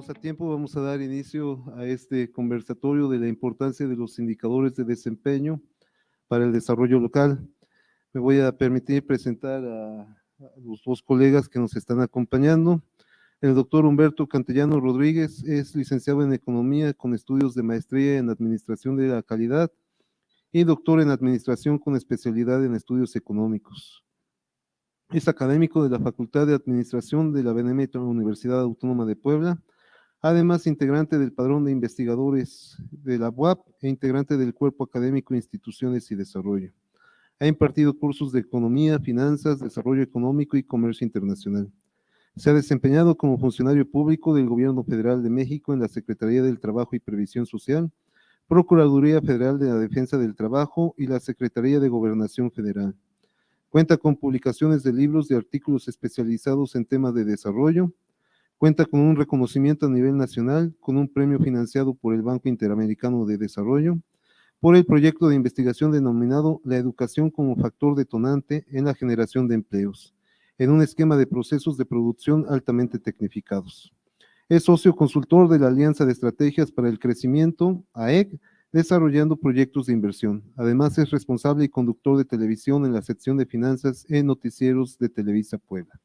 a tiempo, vamos a dar inicio a este conversatorio de la importancia de los indicadores de desempeño para el desarrollo local. Me voy a permitir presentar a los dos colegas que nos están acompañando. El doctor Humberto Cantellano Rodríguez es licenciado en Economía con estudios de maestría en Administración de la Calidad y doctor en Administración con especialidad en Estudios Económicos. Es académico de la Facultad de Administración de la Benemérita Universidad Autónoma de Puebla, además integrante del Padrón de Investigadores de la UAP e integrante del Cuerpo Académico Instituciones y Desarrollo. Ha impartido cursos de Economía, Finanzas, Desarrollo Económico y Comercio Internacional. Se ha desempeñado como funcionario público del Gobierno Federal de México en la Secretaría del Trabajo y Previsión Social, Procuraduría Federal de la Defensa del Trabajo y la Secretaría de Gobernación Federal. Cuenta con publicaciones de libros y artículos especializados en temas de desarrollo. Cuenta con un reconocimiento a nivel nacional, con un premio financiado por el Banco Interamericano de Desarrollo, por el proyecto de investigación denominado La educación como factor detonante en la generación de empleos, en un esquema de procesos de producción altamente tecnificados. Es socio consultor de la Alianza de Estrategias para el Crecimiento, AEC, desarrollando proyectos de inversión. Además, es responsable y conductor de televisión en la sección de finanzas en noticieros de Televisa Puebla.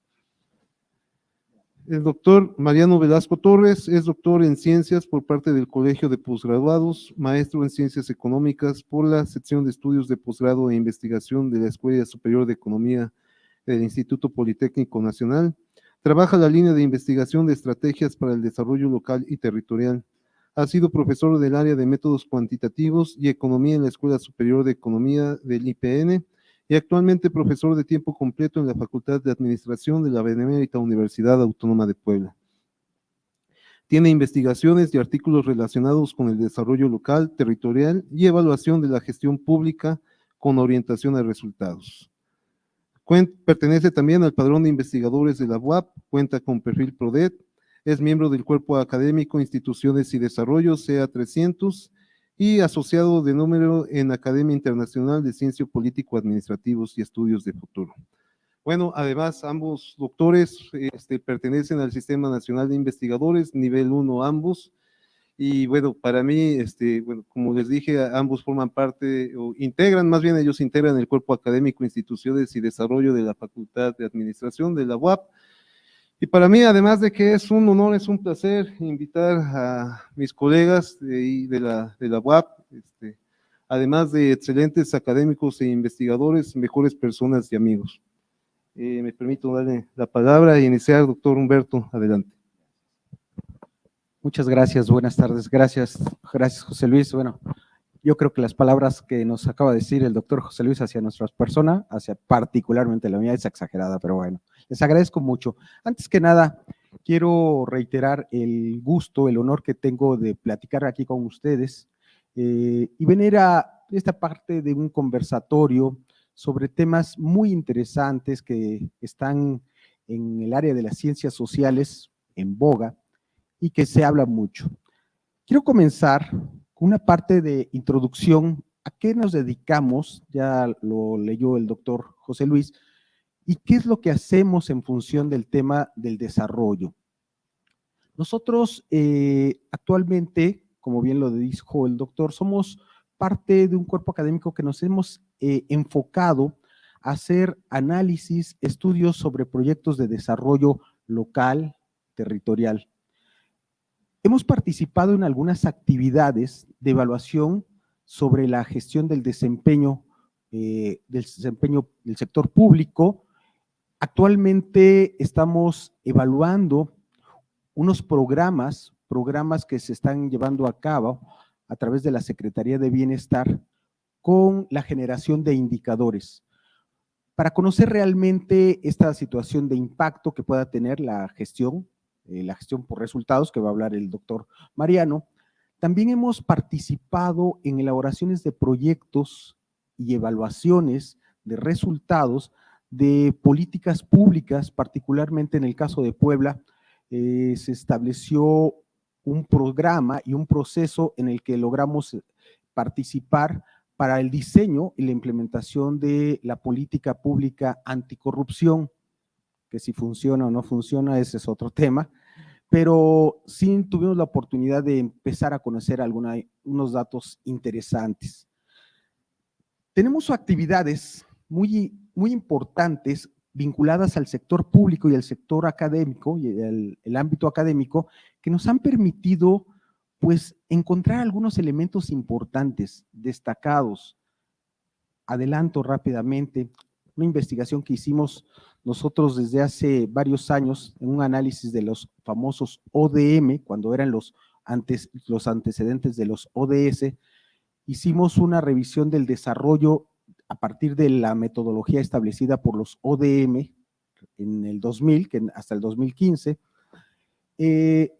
El doctor Mariano Velasco Torres es doctor en Ciencias por parte del Colegio de Posgraduados, maestro en Ciencias Económicas por la sección de Estudios de Posgrado e Investigación de la Escuela Superior de Economía del Instituto Politécnico Nacional. Trabaja la línea de investigación de estrategias para el desarrollo local y territorial. Ha sido profesor del área de métodos cuantitativos y economía en la Escuela Superior de Economía del IPN y actualmente profesor de tiempo completo en la Facultad de Administración de la Benemérita Universidad Autónoma de Puebla. Tiene investigaciones y artículos relacionados con el desarrollo local, territorial y evaluación de la gestión pública con orientación a resultados. Pertenece también al Padrón de Investigadores de la UAP, cuenta con perfil PRODET, es miembro del Cuerpo Académico Instituciones y Desarrollo, CA 300, y asociado de número en Academia Internacional de Ciencia Político Administrativos y Estudios de Futuro. Bueno, además, ambos doctores pertenecen al Sistema Nacional de Investigadores, nivel 1 ambos, y bueno, para mí, bueno, como les dije, ambos forman parte, o integran, más bien ellos integran el Cuerpo Académico Instituciones y Desarrollo de la Facultad de Administración de la UAP. Y para mí, además de que es un honor, es un placer invitar a mis colegas de la UAP, además de excelentes académicos e investigadores, mejores personas y amigos. Me permito darle la palabra e iniciar, doctor Humberto, adelante. Muchas gracias, buenas tardes, gracias José Luis. Bueno, yo creo que las palabras que nos acaba de decir el doctor José Luis hacia nuestras personas, hacia particularmente la mía, es exagerada, pero bueno, les agradezco mucho. Antes que nada, quiero reiterar el gusto, el honor que tengo de platicar aquí con ustedes y venir a esta parte de un conversatorio sobre temas muy interesantes que están en el área de las ciencias sociales en boga y que se habla mucho. Quiero comenzar con una parte de introducción a qué nos dedicamos, ya lo leyó el doctor José Luis, y qué es lo que hacemos en función del tema del desarrollo. Nosotros actualmente, como bien lo dijo el doctor, somos parte de un cuerpo académico que nos hemos enfocado a hacer análisis, estudios sobre proyectos de desarrollo local, territorial. Hemos participado en algunas actividades de evaluación sobre la gestión del desempeño del sector público. Actualmente estamos evaluando unos programas que se están llevando a cabo a través de la Secretaría de Bienestar con la generación de indicadores para conocer realmente esta situación de impacto que pueda tener la gestión por resultados, que va a hablar el doctor Mariano. También hemos participado en elaboraciones de proyectos y evaluaciones de resultados de políticas públicas, particularmente en el caso de Puebla, se estableció un programa y un proceso en el que logramos participar para el diseño y la implementación de la política pública anticorrupción, que si funciona o no funciona, ese es otro tema, pero sí tuvimos la oportunidad de empezar a conocer unos datos interesantes. Tenemos actividades muy importantes vinculadas al sector público y al sector académico y el ámbito académico que nos han permitido pues encontrar algunos elementos importantes, destacados. Adelanto rápidamente una investigación que hicimos nosotros desde hace varios años en un análisis de los famosos ODM, cuando eran los antecedentes de los ODS. Hicimos una revisión del desarrollo a partir de la metodología establecida por los ODM en el 2000, hasta el 2015,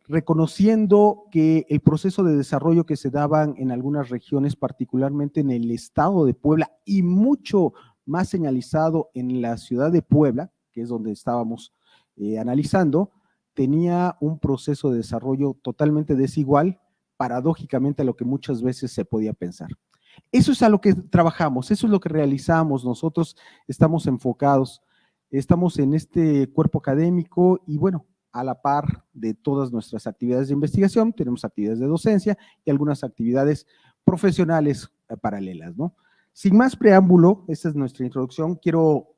reconociendo que el proceso de desarrollo que se daban en algunas regiones, particularmente en el estado de Puebla y mucho más señalizado en la ciudad de Puebla, que es donde estábamos analizando, tenía un proceso de desarrollo totalmente desigual, paradójicamente a lo que muchas veces se podía pensar. Eso es a lo que trabajamos, eso es lo que realizamos, nosotros estamos enfocados, estamos en este cuerpo académico y bueno, a la par de todas nuestras actividades de investigación, tenemos actividades de docencia y algunas actividades profesionales paralelas, ¿no? Sin más preámbulo, esta es nuestra introducción, quiero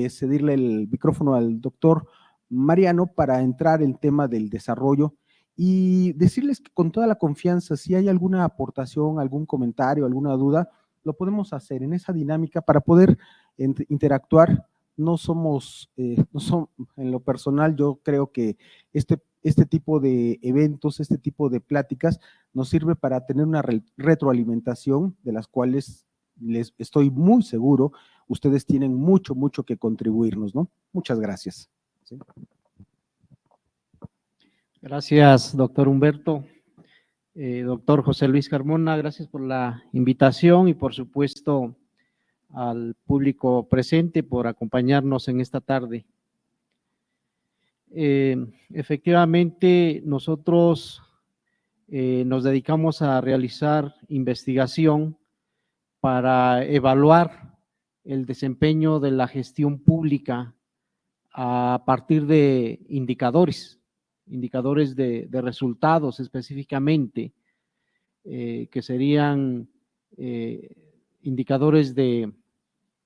cederle el micrófono al doctor Mariano para entrar en el tema del desarrollo y decirles que con toda la confianza, si hay alguna aportación, algún comentario, alguna duda, lo podemos hacer en esa dinámica para poder interactuar. No somos, en lo personal, yo creo que este tipo de eventos, este tipo de pláticas nos sirve para tener una retroalimentación de las cuales les estoy muy seguro, ustedes tienen mucho que contribuirnos, ¿no? Muchas gracias. ¿Sí? Gracias, doctor Humberto. Doctor José Luis Carmona, gracias por la invitación y por supuesto al público presente por acompañarnos en esta tarde. Efectivamente, nosotros nos dedicamos a realizar investigación para evaluar el desempeño de la gestión pública a partir de indicadores de resultados específicamente, que serían indicadores de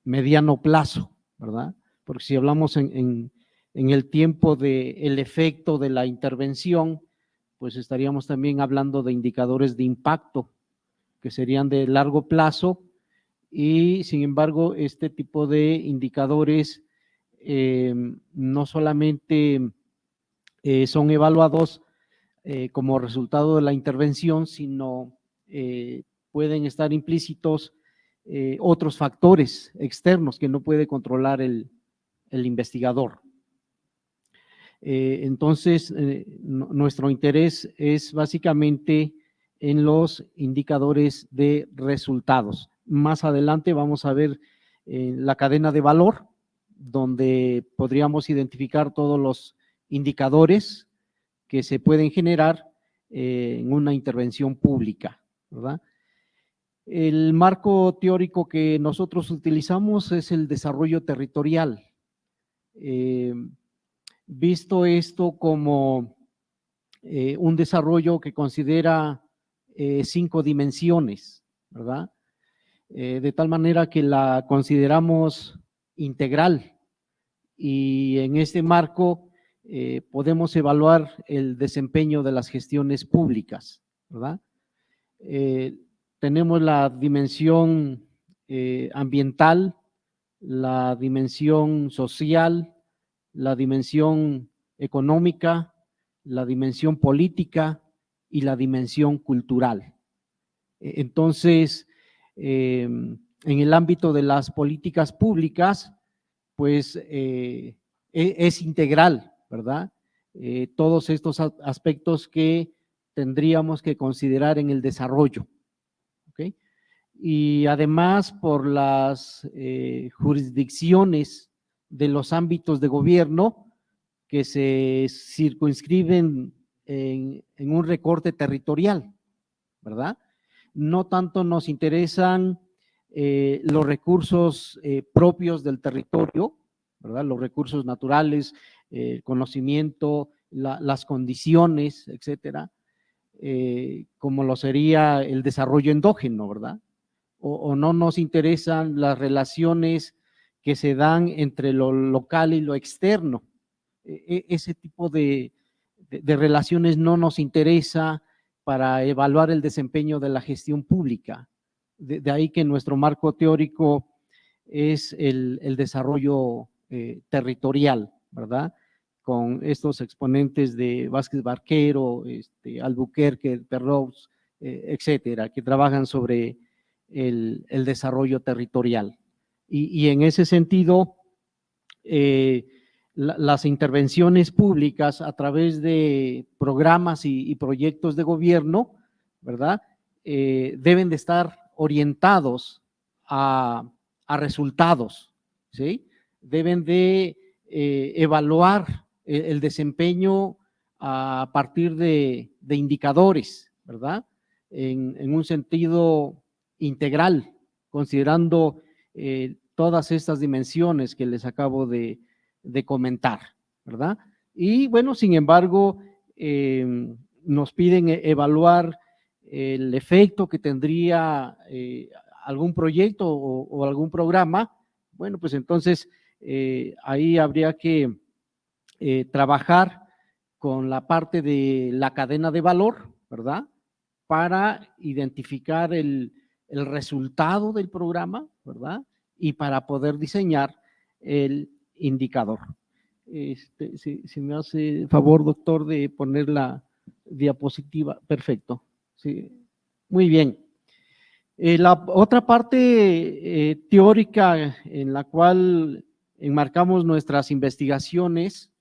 mediano plazo, ¿verdad? Porque si hablamos en el tiempo del efecto de la intervención, pues estaríamos también hablando de indicadores de impacto, que serían de largo plazo, y sin embargo, este tipo de indicadores no solamente son evaluados como resultado de la intervención, sino pueden estar implícitos otros factores externos que no puede controlar el investigador. Entonces, nuestro interés es básicamente en los indicadores de resultados. Más adelante vamos a ver la cadena de valor, donde podríamos identificar todos los indicadores que se pueden generar en una intervención pública, ¿verdad? El marco teórico que nosotros utilizamos es el desarrollo territorial. Visto esto como un desarrollo que considera 5 dimensiones, ¿verdad? De tal manera que la consideramos integral y en este marco podemos evaluar el desempeño de las gestiones públicas, ¿verdad? Tenemos la dimensión ambiental, la dimensión social, la dimensión económica, la dimensión política y la dimensión cultural. Entonces, en el ámbito de las políticas públicas, pues es integral, ¿verdad? Todos estos aspectos que tendríamos que considerar en el desarrollo, ¿ok? Y además por las jurisdicciones de los ámbitos de gobierno que se circunscriben en un recorte territorial, ¿verdad? No tanto nos interesan los recursos propios del territorio, ¿verdad? Los recursos naturales, el conocimiento, las condiciones, etcétera, como lo sería el desarrollo endógeno, ¿verdad? O no nos interesan las relaciones que se dan entre lo local y lo externo. Ese tipo de relaciones no nos interesa para evaluar el desempeño de la gestión pública. De ahí que nuestro marco teórico es el desarrollo territorial, ¿verdad? Con estos exponentes de Vázquez Barquero, Albuquerque, Perrows, etcétera, que trabajan sobre el desarrollo territorial. Y en ese sentido, las intervenciones públicas a través de programas y proyectos de gobierno, ¿verdad? Deben de estar orientados a resultados, ¿sí? Deben de evaluar el desempeño a partir de indicadores, ¿verdad? En un sentido integral, considerando todas estas dimensiones que les acabo de comentar, ¿verdad? Y bueno, sin embargo, nos piden evaluar el efecto que tendría algún proyecto o algún programa. Bueno, pues entonces ahí habría que trabajar con la parte de la cadena de valor, ¿verdad? Para identificar el resultado del programa, ¿verdad? Y para poder diseñar el indicador. Si me hace favor, doctor, de poner la diapositiva. Perfecto. Sí. Muy bien. La otra parte teórica en la cual enmarcamos nuestras investigaciones,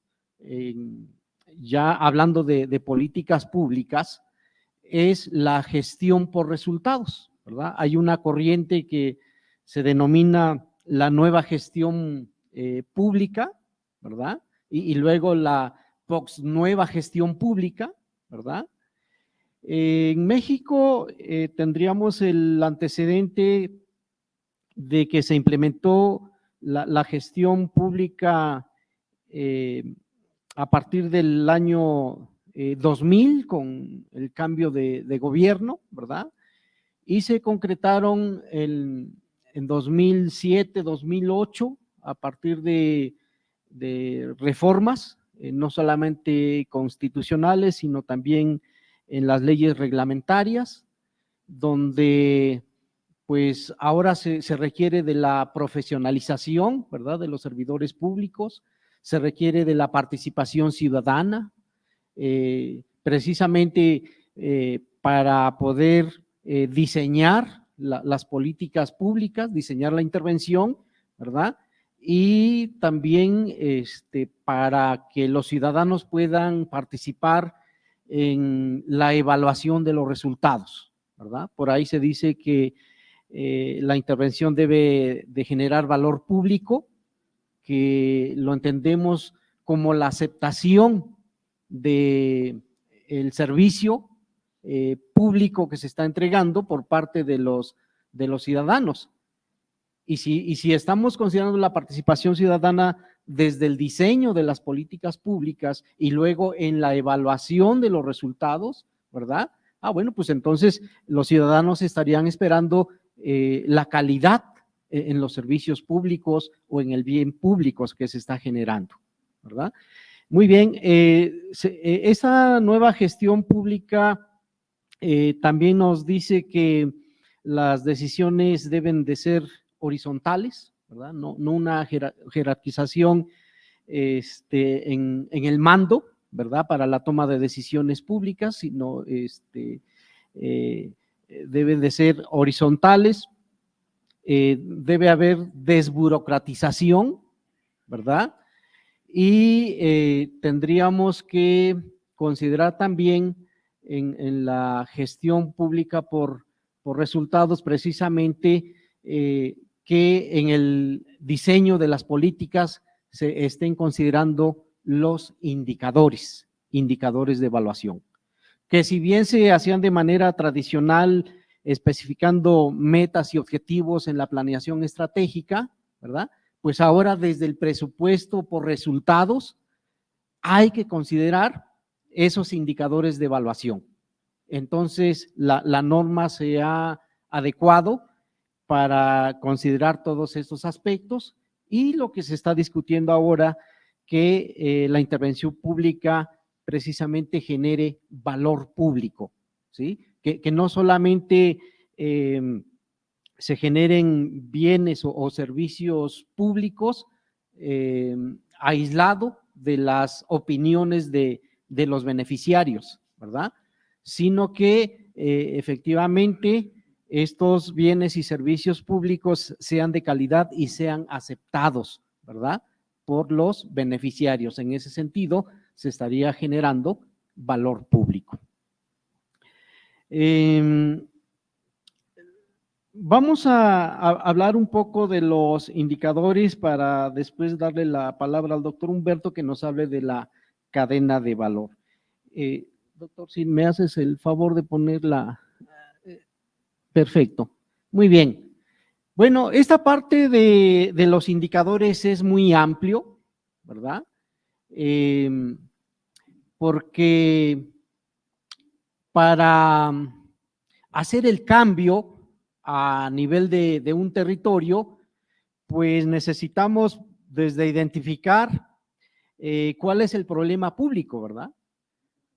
ya hablando de políticas públicas, es la gestión por resultados, ¿verdad? Hay una corriente que se denomina la nueva gestión pública, ¿verdad? Y luego la nueva gestión pública, ¿verdad? En México tendríamos el antecedente de que se implementó la gestión pública a partir del año 2000 con el cambio de gobierno, ¿verdad? Y se concretaron en 2007, 2008, a partir de reformas, no solamente constitucionales, sino también en las leyes reglamentarias, donde pues ahora se requiere de la profesionalización, ¿verdad?, de los servidores públicos, se requiere de la participación ciudadana, precisamente para poder diseñar las políticas públicas, diseñar la intervención, ¿verdad? Y también para que los ciudadanos puedan participar en la evaluación de los resultados, ¿verdad? Por ahí se dice que la intervención debe de generar valor público, que lo entendemos como la aceptación del servicio público que se está entregando por parte de los ciudadanos. Y si estamos considerando la participación ciudadana desde el diseño de las políticas públicas y luego en la evaluación de los resultados, ¿verdad? Bueno, pues entonces los ciudadanos estarían esperando la calidad en los servicios públicos o en el bien público que se está generando, ¿verdad? Muy bien, esa nueva gestión pública también nos dice que las decisiones deben de ser horizontales, ¿verdad? No una jerarquización en el mando, ¿verdad? Para la toma de decisiones públicas, sino deben de ser horizontales, debe haber desburocratización, ¿verdad? Y tendríamos que considerar también en la gestión pública por resultados precisamente que en el diseño de las políticas se estén considerando los indicadores de evaluación, que si bien se hacían de manera tradicional, especificando metas y objetivos en la planeación estratégica, ¿verdad? Pues ahora desde el presupuesto por resultados hay que considerar esos indicadores de evaluación. Entonces, la norma se ha adecuado para considerar todos estos aspectos y lo que se está discutiendo ahora, que la intervención pública precisamente genere valor público, ¿sí? Que no solamente se generen bienes o servicios públicos aislado de las opiniones de los beneficiarios, ¿verdad? Sino que efectivamente estos bienes y servicios públicos sean de calidad y sean aceptados, ¿verdad?, por los beneficiarios. En ese sentido, se estaría generando valor público. Vamos a hablar un poco de los indicadores para después darle la palabra al doctor Humberto que nos hable de la cadena de valor. Doctor, si me haces el favor de ponerla. Perfecto, muy bien. Bueno, esta parte de los indicadores es muy amplio, ¿verdad? Porque para hacer el cambio a nivel de un territorio, pues necesitamos desde identificar cuál es el problema público, ¿verdad?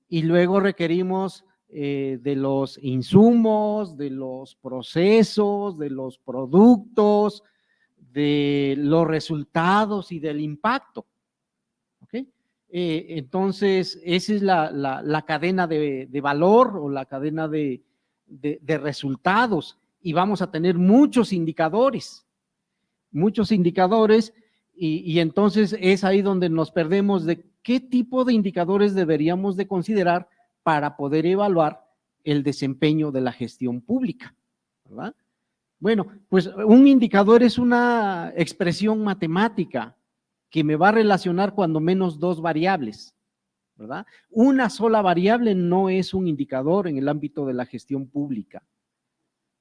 Y luego requerimos de los insumos, de los procesos, de los productos, de los resultados y del impacto. ¿Ok? Entonces, esa es la cadena de valor o la cadena de resultados, y vamos a tener muchos indicadores, y entonces es ahí donde nos perdemos de qué tipo de indicadores deberíamos de considerar para poder evaluar el desempeño de la gestión pública, ¿verdad? Bueno, pues un indicador es una expresión matemática que me va a relacionar cuando menos dos variables, ¿verdad? Una sola variable no es un indicador en el ámbito de la gestión pública.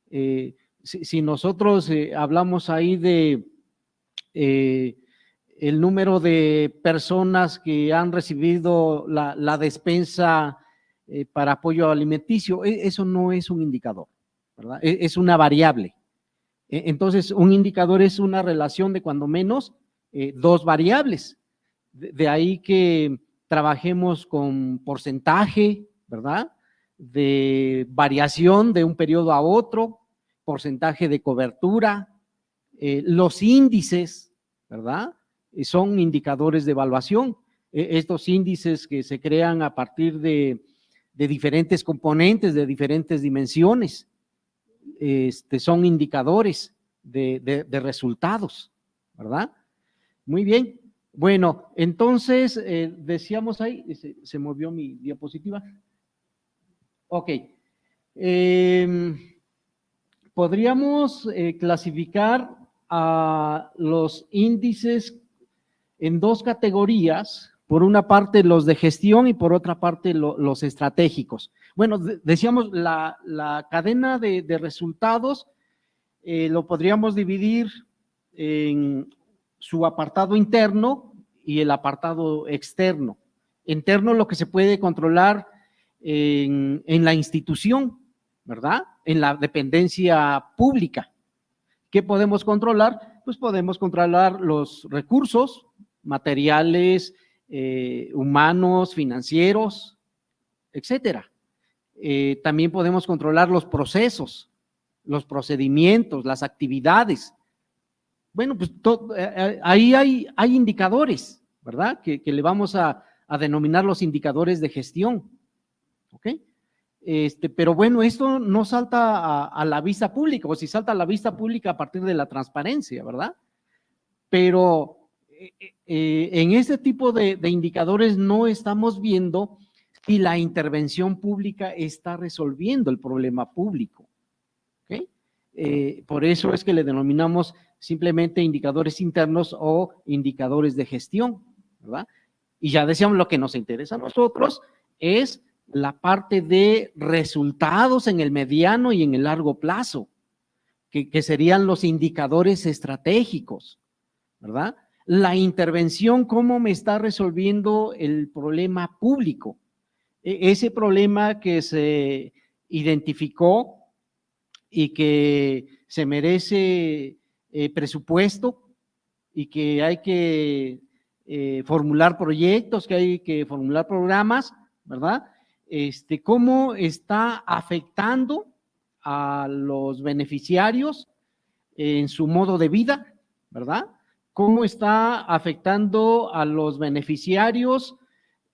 Si nosotros hablamos ahí de el número de personas que han recibido la despensa para apoyo alimenticio, eso no es un indicador, ¿verdad? Es una variable. Entonces, un indicador es una relación de cuando menos dos variables. De ahí que trabajemos con porcentaje, ¿verdad?, de variación de un periodo a otro, porcentaje de cobertura, los índices, ¿verdad?, son indicadores de evaluación. Estos índices que se crean a partir de diferentes componentes, de diferentes dimensiones, son indicadores de resultados, ¿verdad? Muy bien. Bueno, entonces, decíamos ahí, se movió mi diapositiva. Ok. Podríamos clasificar a los índices en dos categorías, por una parte los de gestión y por otra parte los estratégicos. Bueno, decíamos la cadena de resultados lo podríamos dividir en su apartado interno y el apartado externo. Interno, lo que se puede controlar en la institución, ¿verdad?, en la dependencia pública. ¿Qué podemos controlar? Pues podemos controlar los recursos materiales, humanos, financieros, etcétera. También podemos controlar los procesos, los procedimientos, las actividades. Bueno, pues ahí hay indicadores, ¿verdad?, que le vamos a denominar los indicadores de gestión. ¿Ok? Pero bueno, esto no salta a la vista pública, o si salta a la vista pública a partir de la transparencia, ¿verdad? Pero en este tipo de indicadores no estamos viendo si la intervención pública está resolviendo el problema público. ¿Ok? Por eso es que le denominamos simplemente indicadores internos o indicadores de gestión, ¿verdad? Y ya decíamos, lo que nos interesa a nosotros es la parte de resultados en el mediano y en el largo plazo, que serían los indicadores estratégicos, ¿verdad? La intervención, ¿cómo me está resolviendo el problema público? Ese problema que se identificó y que se merece presupuesto y que hay que formular proyectos, que hay que formular programas, ¿verdad? ¿Cómo está afectando a los beneficiarios en su modo de vida, ¿verdad? ¿Cómo está afectando a los beneficiarios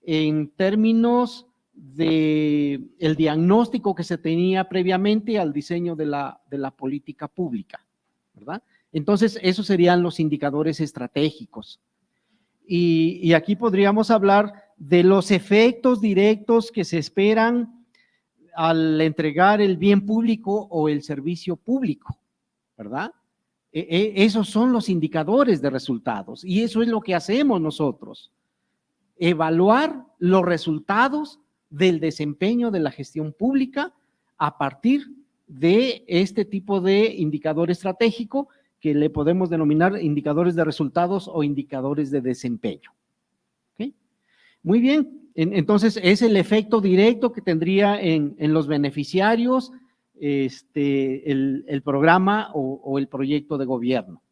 en términos de el diagnóstico que se tenía previamente al diseño de la política pública, ¿verdad? Entonces, esos serían los indicadores estratégicos. Y aquí podríamos hablar de los efectos directos que se esperan al entregar el bien público o el servicio público, ¿verdad? Esos son los indicadores de resultados y eso es lo que hacemos nosotros. Evaluar los resultados del desempeño de la gestión pública a partir de este tipo de indicador estratégico que le podemos denominar indicadores de resultados o indicadores de desempeño. ¿Okay? Muy bien, entonces es el efecto directo que tendría en los beneficiarios el programa o el proyecto de gobierno.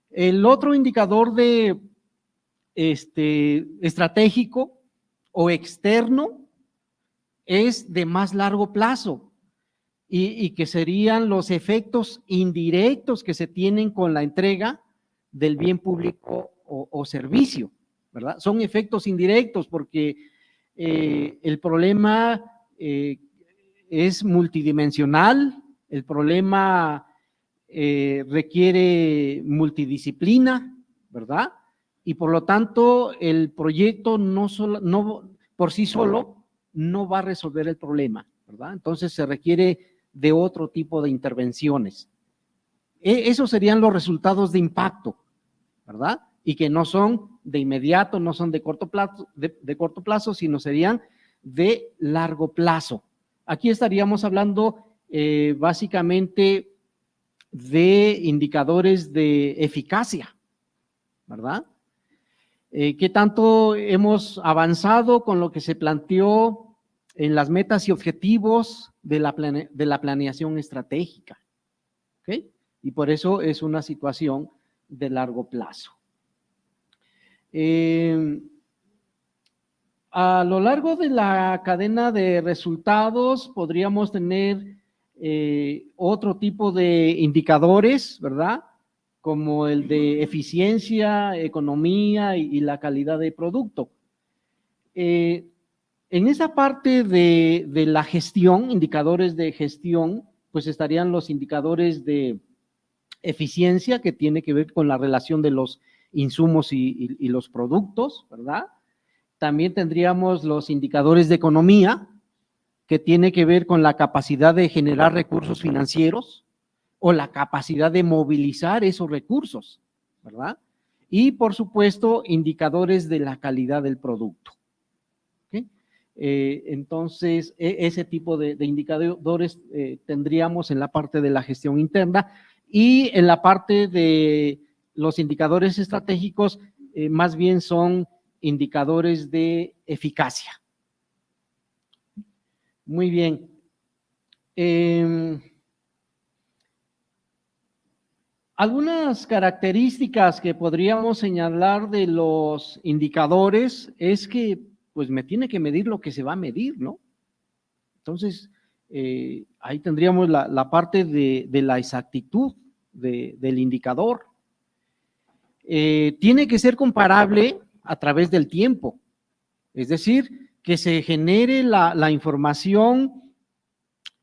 El otro indicador de estratégico o externo es de más largo plazo y que serían los efectos indirectos que se tienen con la entrega del bien público o servicio, ¿verdad? Son efectos indirectos porque el problema es multidimensional, el problema requiere multidisciplina, ¿verdad? Y por lo tanto el proyecto no por sí solo no va a resolver el problema, ¿verdad? Entonces se requiere de otro tipo de intervenciones. Esos serían los resultados de impacto, ¿verdad? Y que no son de inmediato, no son de corto plazo, sino serían de largo plazo. Aquí estaríamos hablando básicamente de indicadores de eficacia, ¿verdad? ¿Qué tanto hemos avanzado con lo que se planteó en las metas y objetivos de la planeación estratégica? ¿Okay? Y por eso es una situación de largo plazo. A lo largo de la cadena de resultados podríamos tener otro tipo de indicadores, ¿verdad? Como el de eficiencia, economía y la calidad de producto. En esa parte de la gestión, indicadores de gestión, pues estarían los indicadores de eficiencia que tiene que ver con la relación de los insumos y los productos, ¿verdad? También tendríamos los indicadores de economía, que tiene que ver con la capacidad de generar recursos financieros o la capacidad de movilizar esos recursos, ¿verdad? Y, por supuesto, indicadores de la calidad del producto. ¿Okay? Entonces, ese tipo de indicadores tendríamos en la parte de la gestión interna y en la parte de los indicadores estratégicos, más bien son indicadores de eficacia. Muy bien. Algunas características que podríamos señalar de los indicadores es que, pues, me tiene que medir lo que se va a medir, ¿no? Entonces, ahí tendríamos la parte de la exactitud del indicador. Tiene que ser comparable a través del tiempo, es decir, que se genere la información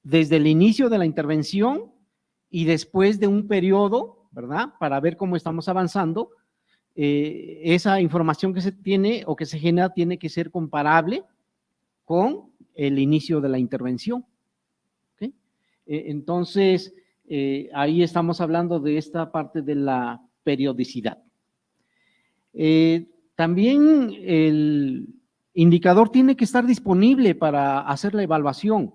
desde el inicio de la intervención y después de un periodo, ¿verdad? Para ver cómo estamos avanzando. Esa información que se tiene o que se genera tiene que ser comparable con el inicio de la intervención. ¿Okay? Entonces, ahí estamos hablando de esta parte de la periodicidad. También el indicador tiene que estar disponible para hacer la evaluación,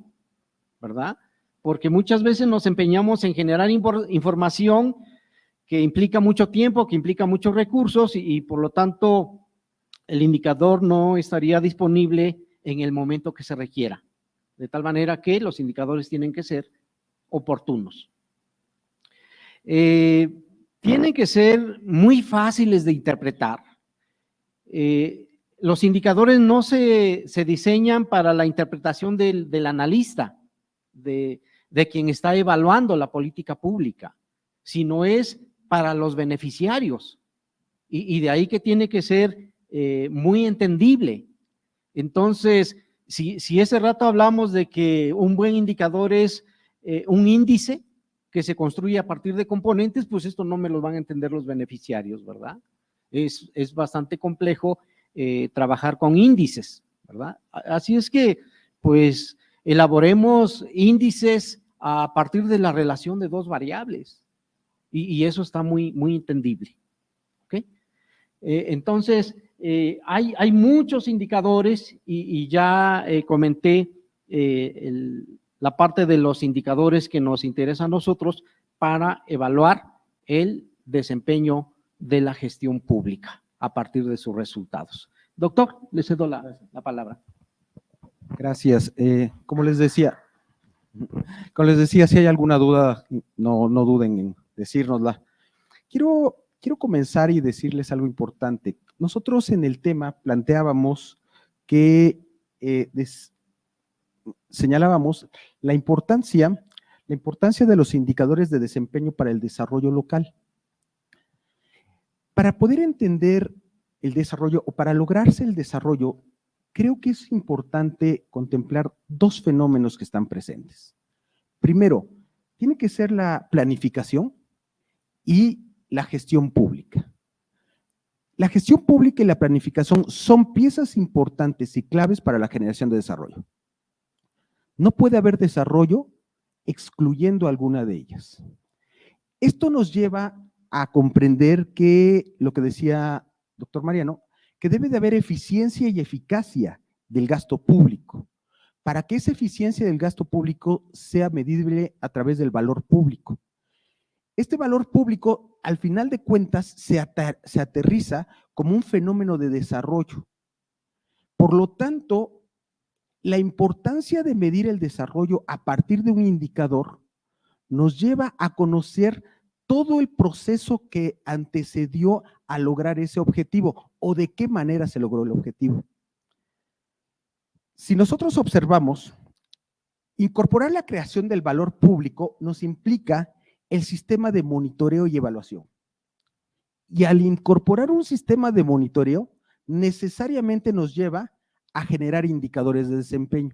¿verdad? Porque muchas veces nos empeñamos en generar información que implica mucho tiempo, que implica muchos recursos y por lo tanto el indicador no estaría disponible en el momento que se requiera, de tal manera que los indicadores tienen que ser oportunos. Tienen que ser muy fáciles de interpretar. Los indicadores no se diseñan para la interpretación del analista, de quien está evaluando la política pública, sino es para los beneficiarios. Y de ahí que tiene que ser muy entendible. Entonces, si ese rato hablamos de que un buen indicador es un índice que se construye a partir de componentes, pues esto no me lo van a entender los beneficiarios, ¿verdad? Es bastante complejo trabajar con índices, ¿verdad? Así es que, pues, elaboremos índices a partir de la relación de dos variables y eso está muy entendible, ¿ok? Entonces, hay muchos indicadores y ya comenté la parte de los indicadores que nos interesa a nosotros para evaluar el desempeño de la gestión pública a partir de sus resultados. Doctor, le cedo la palabra. Gracias. Como les decía, si hay alguna duda, no duden en decírnosla. Quiero comenzar y decirles algo importante. Nosotros en el tema planteábamos que señalábamos la importancia de los indicadores de desempeño para el desarrollo local. Para poder entender el desarrollo o para lograrse el desarrollo, creo que es importante contemplar dos fenómenos que están presentes. Primero, tiene que ser la planificación y la gestión pública. La gestión pública y la planificación son piezas importantes y claves para la generación de desarrollo. No puede haber desarrollo excluyendo alguna de ellas. Esto nos lleva a comprender que, lo que decía doctor Mariano, que debe de haber eficiencia y eficacia del gasto público, para que esa eficiencia del gasto público sea medible a través del valor público. Este valor público, al final de cuentas, se aterriza como un fenómeno de desarrollo. Por lo tanto, la importancia de medir el desarrollo a partir de un indicador nos lleva a conocer todo el proceso que antecedió a lograr ese objetivo o de qué manera se logró el objetivo. Si nosotros observamos, incorporar la creación del valor público nos implica el sistema de monitoreo y evaluación. Y al incorporar un sistema de monitoreo, necesariamente nos lleva a generar indicadores de desempeño.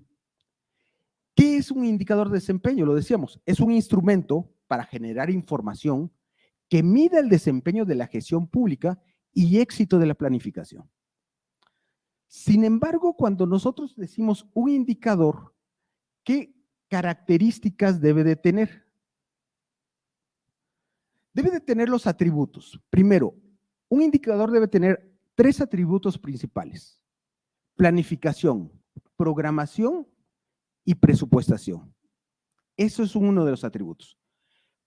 ¿Qué es un indicador de desempeño? Lo decíamos, es un instrumento para generar información que mida el desempeño de la gestión pública y éxito de la planificación. Sin embargo, cuando nosotros decimos un indicador, ¿qué características debe de tener? Debe de tener los atributos. Primero, un indicador debe tener 3 atributos principales: planificación, programación y presupuestación. Eso es uno de los atributos.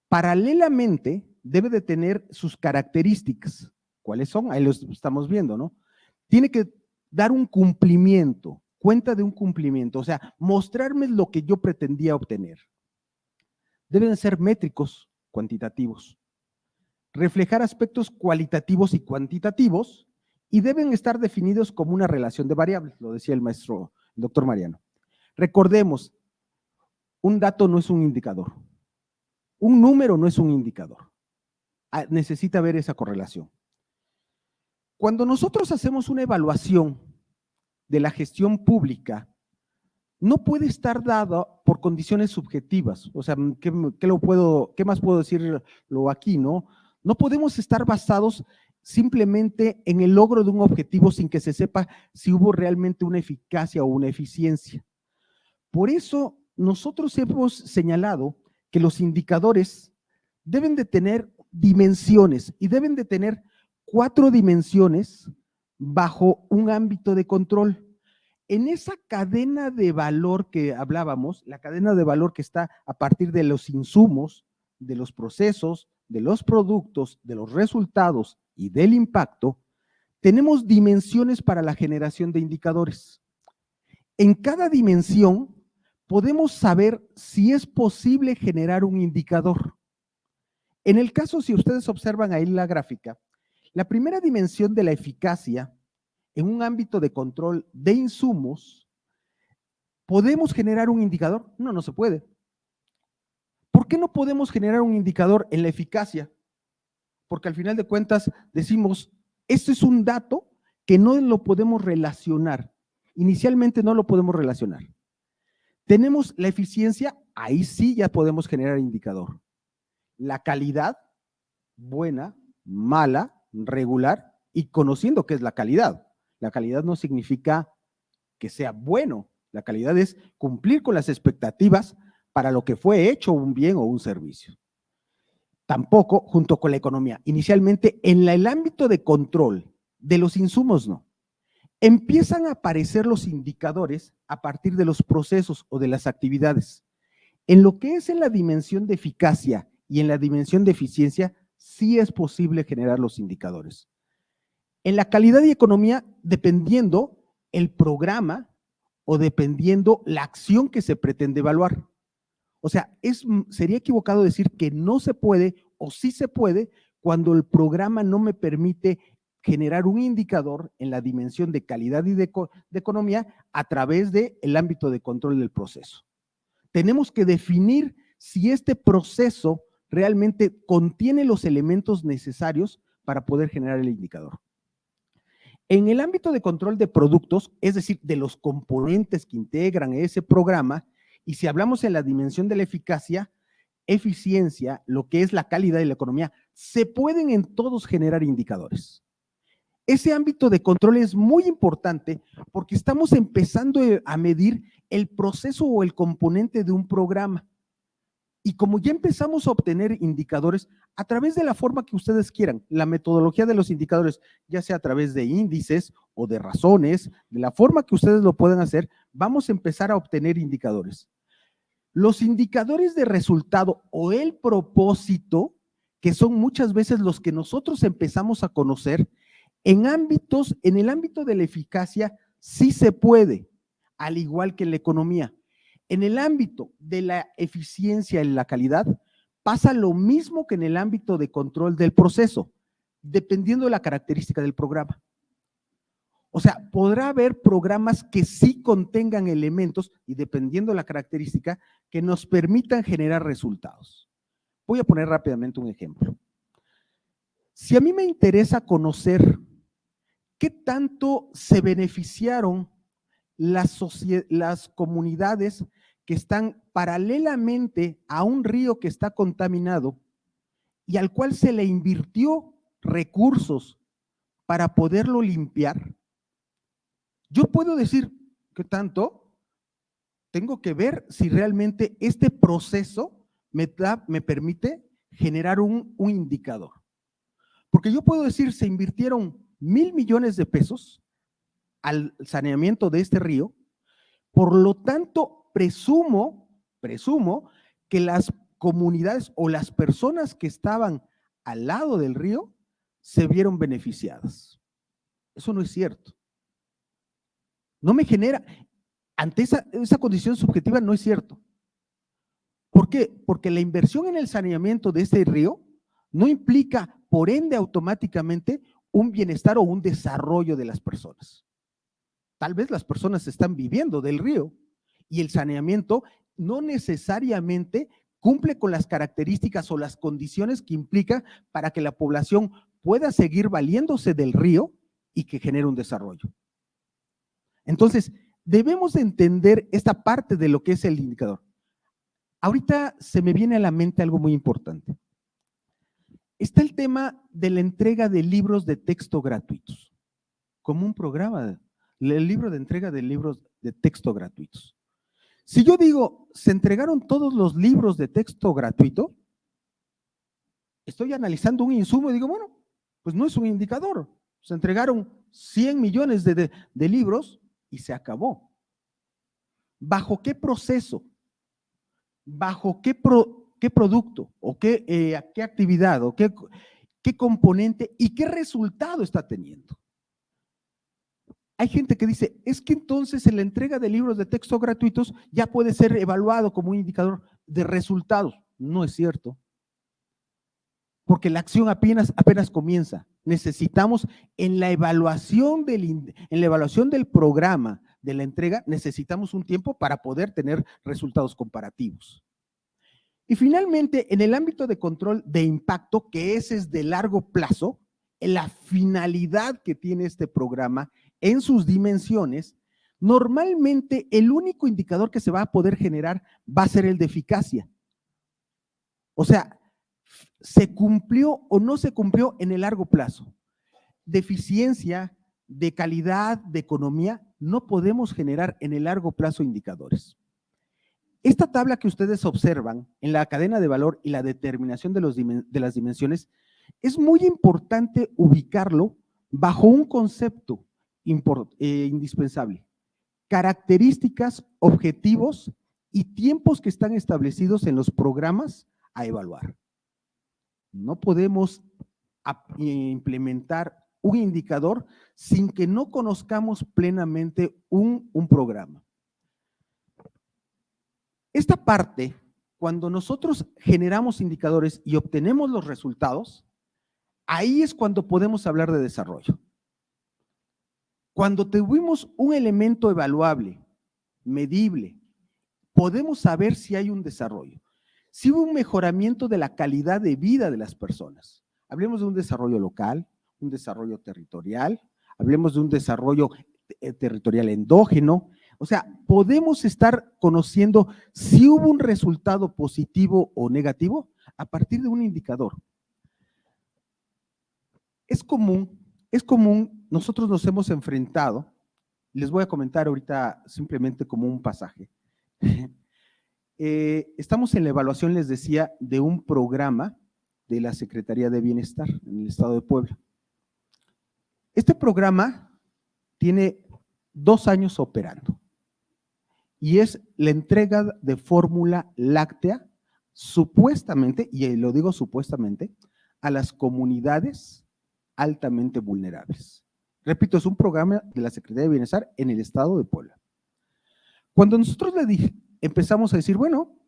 Paralelamente, debe de tener sus características. ¿Cuáles son? Ahí los estamos viendo, ¿no? Tiene que dar un cumplimiento, cuenta de un cumplimiento, o sea, mostrarme lo que yo pretendía obtener. Deben ser métricos, cuantitativos, reflejar aspectos cualitativos y cuantitativos y deben estar definidos como una relación de variables, lo decía el maestro, el doctor Mariano. Recordemos, un dato no es un indicador, un número no es un indicador, necesita ver esa correlación. Cuando nosotros hacemos una evaluación de la gestión pública, no puede estar dado por condiciones subjetivas. O sea, ¿qué más puedo decirlo aquí, no? No podemos estar basados simplemente en el logro de un objetivo sin que se sepa si hubo realmente una eficacia o una eficiencia. Por eso, nosotros hemos señalado que los indicadores deben de tener dimensiones y deben de tener 4 dimensiones bajo un ámbito de control. En esa cadena de valor que hablábamos, la cadena de valor que está a partir de los insumos, de los procesos, de los productos, de los resultados y del impacto, tenemos dimensiones para la generación de indicadores. En cada dimensión podemos saber si es posible generar un indicador. En el caso, si ustedes observan ahí la gráfica, la primera dimensión de la eficacia en un ámbito de control de insumos, ¿podemos generar un indicador? No, no se puede. ¿Por qué no podemos generar un indicador en la eficacia? Porque al final de cuentas decimos, este es un dato que no lo podemos relacionar. Inicialmente no lo podemos relacionar. Tenemos la eficiencia, ahí sí ya podemos generar indicador. La calidad, buena, mala, regular, y conociendo qué es la calidad. La calidad no significa que sea bueno. La calidad es cumplir con las expectativas para lo que fue hecho un bien o un servicio. Tampoco junto con la economía. Inicialmente, en el ámbito de control de los insumos, no. Empiezan a aparecer los indicadores a partir de los procesos o de las actividades. En lo que es en la dimensión de eficacia y en la dimensión de eficiencia, sí es posible generar los indicadores. En la calidad y economía, dependiendo el programa o dependiendo la acción que se pretende evaluar. O sea, sería equivocado decir que no se puede o sí se puede cuando el programa no me permite generar un indicador en la dimensión de calidad y de economía a través del ámbito de control del proceso. Tenemos que definir si este proceso realmente contiene los elementos necesarios para poder generar el indicador. En el ámbito de control de productos, es decir, de los componentes que integran ese programa, y si hablamos en la dimensión de la eficacia, eficiencia, lo que es la calidad y la economía, se pueden en todos generar indicadores. Ese ámbito de control es muy importante porque estamos empezando a medir el proceso o el componente de un programa. Y como ya empezamos a obtener indicadores a través de la forma que ustedes quieran, la metodología de los indicadores, ya sea a través de índices o de razones, de la forma que ustedes lo puedan hacer, vamos a empezar a obtener indicadores. Los indicadores de resultado o el propósito, que son muchas veces los que nosotros empezamos a conocer, en el ámbito de la eficacia sí se puede, al igual que en la economía. En el ámbito de la eficiencia y la calidad, pasa lo mismo que en el ámbito de control del proceso, dependiendo de la característica del programa. O sea, podrá haber programas que sí contengan elementos y dependiendo de la característica que nos permitan generar resultados. Voy a poner rápidamente un ejemplo. Si a mí me interesa conocer qué tanto se beneficiaron las comunidades que están paralelamente a un río que está contaminado y al cual se le invirtió recursos para poderlo limpiar, yo puedo decir, ¿qué tanto? Tengo que ver si realmente este proceso me permite generar un indicador. Porque yo puedo decir, se invirtieron 1,000 millones de pesos al saneamiento de este río, por lo tanto, presumo que las comunidades o las personas que estaban al lado del río se vieron beneficiadas. Eso no es cierto. No me genera, ante esa condición subjetiva no es cierto. ¿Por qué? Porque la inversión en el saneamiento de este río no implica, por ende, automáticamente un bienestar o un desarrollo de las personas. Tal vez las personas están viviendo del río y el saneamiento no necesariamente cumple con las características o las condiciones que implica para que la población pueda seguir valiéndose del río y que genere un desarrollo. Entonces, debemos de entender esta parte de lo que es el indicador. Ahorita se me viene a la mente algo muy importante. Está el tema de la entrega de libros de texto gratuitos, como un programa, el libro de entrega de libros de texto gratuitos. Si yo digo, se entregaron todos los libros de texto gratuito, estoy analizando un insumo y digo, bueno, pues no es un indicador. Se entregaron 100 millones de libros y se acabó. ¿Bajo qué proceso? ¿Bajo qué qué producto o qué actividad o qué componente y qué resultado está teniendo. Hay gente que dice, es que entonces en la entrega de libros de texto gratuitos ya puede ser evaluado como un indicador de resultados. No es cierto, porque la acción apenas comienza. Necesitamos en la evaluación del programa, de la entrega, necesitamos un tiempo para poder tener resultados comparativos. Y finalmente, en el ámbito de control de impacto, que ese es de largo plazo, la finalidad que tiene este programa en sus dimensiones, normalmente el único indicador que se va a poder generar va a ser el de eficacia. O sea, ¿se cumplió o no se cumplió en el largo plazo? De eficiencia, de calidad, de economía, no podemos generar en el largo plazo indicadores. Esta tabla que ustedes observan en la cadena de valor y la determinación de las dimensiones, es muy importante ubicarlo bajo un concepto indispensable: características, objetivos y tiempos que están establecidos en los programas a evaluar. No podemos implementar un indicador sin que no conozcamos plenamente un programa. Esta parte, cuando nosotros generamos indicadores y obtenemos los resultados, ahí es cuando podemos hablar de desarrollo. Cuando tuvimos un elemento evaluable, medible, podemos saber si hay un desarrollo, si hubo un mejoramiento de la calidad de vida de las personas. Hablemos de un desarrollo local, un desarrollo territorial, hablemos de un desarrollo territorial endógeno. O sea, podemos estar conociendo si hubo un resultado positivo o negativo a partir de un indicador. Es común, nosotros nos hemos enfrentado, les voy a comentar ahorita simplemente como un pasaje. Estamos en la evaluación, les decía, de un programa de la Secretaría de Bienestar en el estado de Puebla. Este programa tiene 2 años operando y es la entrega de fórmula láctea, supuestamente, y lo digo supuestamente, a las comunidades altamente vulnerables. Repito, es un programa de la Secretaría de Bienestar en el estado de Puebla. Cuando nosotros empezamos a decir, bueno,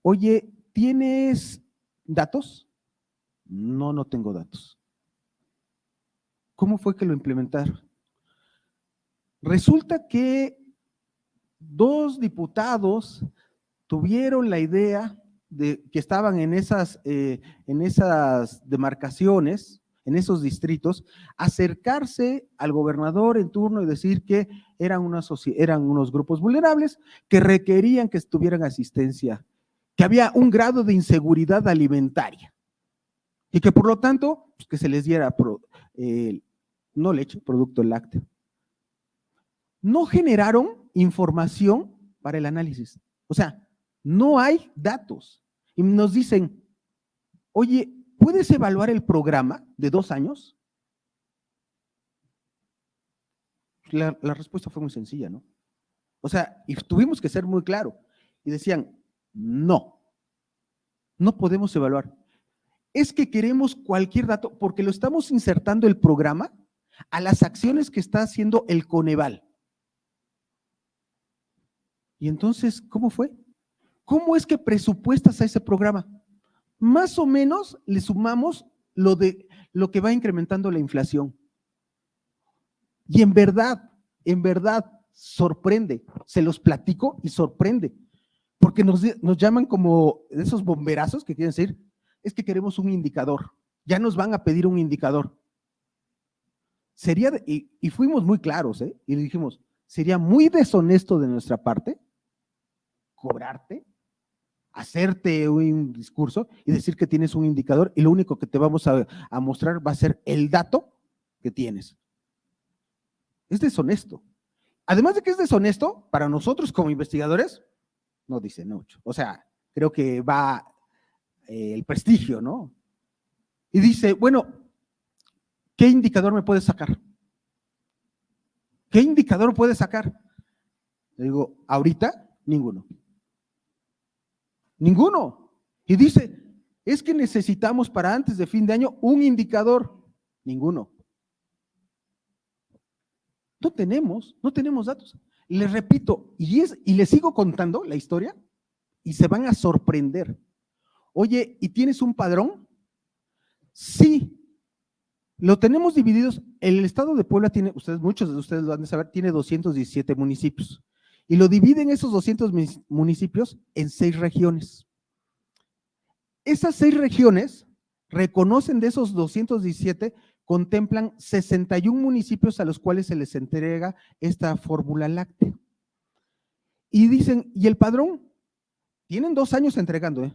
oye, ¿tienes datos? No, no tengo datos. ¿Cómo fue que lo implementaron? Resulta que 2 diputados tuvieron la idea de que estaban en esas demarcaciones, en esos distritos, acercarse al gobernador en turno y decir que eran unos grupos vulnerables que requerían que tuvieran asistencia, que había un grado de inseguridad alimentaria y que por lo tanto pues, que se les diera no leche, producto lácteo. No generaron información para el análisis. O sea, no hay datos. Y nos dicen, oye, ¿puedes evaluar el programa de 2 años? La respuesta fue muy sencilla, ¿no? O sea, y tuvimos que ser muy claros. Y decían, no podemos evaluar. Es que queremos cualquier dato porque lo estamos insertando el programa a las acciones que está haciendo el Coneval. Y entonces, ¿cómo fue? ¿Cómo es que presupuestas a ese programa? Más o menos le sumamos lo que va incrementando la inflación. Y en verdad, sorprende. Se los platico y sorprende. Porque nos llaman como esos bomberazos que quieren decir, es que queremos un indicador. Ya nos van a pedir un indicador. Y fuimos muy claros, y le dijimos, sería muy deshonesto de nuestra parte cobrarte, hacerte un discurso y decir que tienes un indicador y lo único que te vamos a mostrar va a ser el dato que tienes. Es deshonesto. Además de que es deshonesto, para nosotros como investigadores, no dice mucho. O sea, creo que va el prestigio, ¿no? Y dice, bueno, ¿qué indicador me puedes sacar? ¿Qué indicador puedes sacar? Le digo, ahorita, ninguno. Ninguno. Y dice, es que necesitamos para antes de fin de año un indicador. Ninguno. No tenemos datos. Les repito, y les sigo contando la historia y se van a sorprender. Oye, ¿y tienes un padrón? Sí. Lo tenemos divididos. El estado de Puebla tiene, muchos de ustedes lo han de saber, tiene 217 municipios. Y lo dividen esos 200 municipios en 6 regiones. Esas 6 regiones reconocen de esos 217, contemplan 61 municipios a los cuales se les entrega esta fórmula láctea. Y dicen, ¿y el padrón? Tienen 2 años entregando,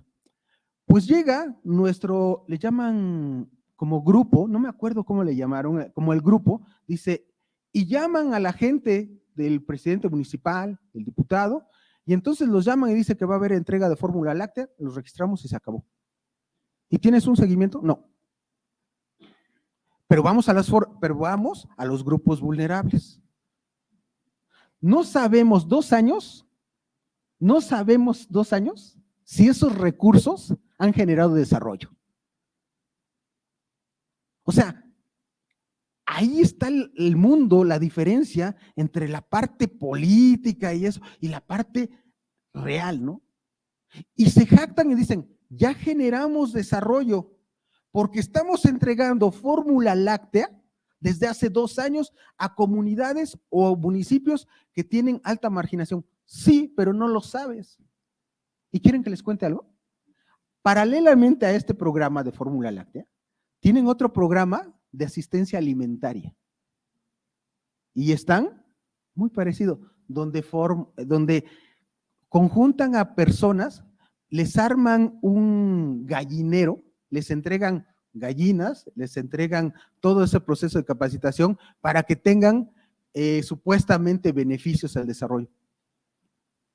Pues llega le llaman como grupo, no me acuerdo cómo le llamaron, como el grupo, dice, y llaman a la gente del presidente municipal, del diputado, y entonces los llaman y dice que va a haber entrega de fórmula láctea, los registramos y se acabó. ¿Y tienes un seguimiento? No. Pero vamos a los grupos vulnerables. No sabemos 2 años si esos recursos han generado desarrollo. O sea, ahí está el mundo, la diferencia entre la parte política y eso, y la parte real, ¿no? Y se jactan y dicen, ya generamos desarrollo, porque estamos entregando fórmula láctea desde hace 2 años a comunidades o municipios que tienen alta marginación. Sí, pero no lo sabes. ¿Y quieren que les cuente algo? Paralelamente a este programa de fórmula láctea, tienen otro programa de asistencia alimentaria. Y están muy parecidos, donde conjuntan a personas, les arman un gallinero, les entregan gallinas, les entregan todo ese proceso de capacitación para que tengan supuestamente beneficios al desarrollo.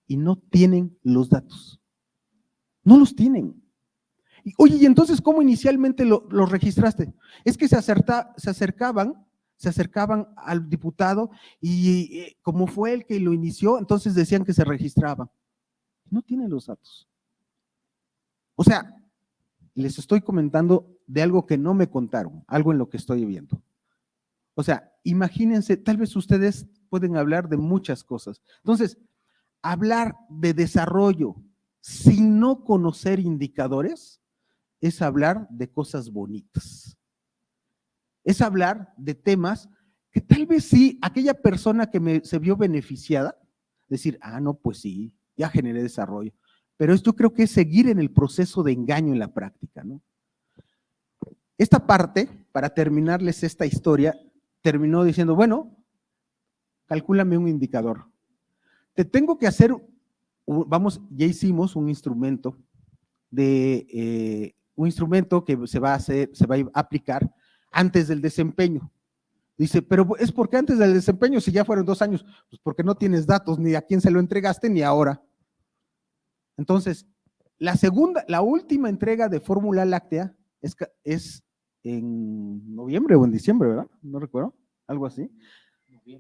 Y no tienen los datos. No los tienen. Oye, ¿y entonces cómo inicialmente los registraste? Es que se acercaban al diputado y como fue el que lo inició, entonces decían que se registraban. No tienen los datos. O sea, les estoy comentando de algo que no me contaron, algo en lo que estoy viendo. O sea, imagínense, tal vez ustedes pueden hablar de muchas cosas. Entonces, hablar de desarrollo sin no conocer indicadores es hablar de cosas bonitas. Es hablar de temas que tal vez sí, aquella persona que se vio beneficiada, decir, no, pues sí, ya generé desarrollo. Pero yo creo que es seguir en el proceso de engaño en la práctica, ¿no? Esta parte, para terminarles esta historia, terminó diciendo, bueno, calcúlame un indicador. Te tengo que hacer, ya hicimos un instrumento que se va a aplicar antes del desempeño. Dice, pero es porque antes del desempeño, si ya fueron 2 años, pues porque no tienes datos ni a quién se lo entregaste ni ahora. Entonces, la última entrega de fórmula láctea es en noviembre o en diciembre, ¿verdad? No recuerdo, algo así.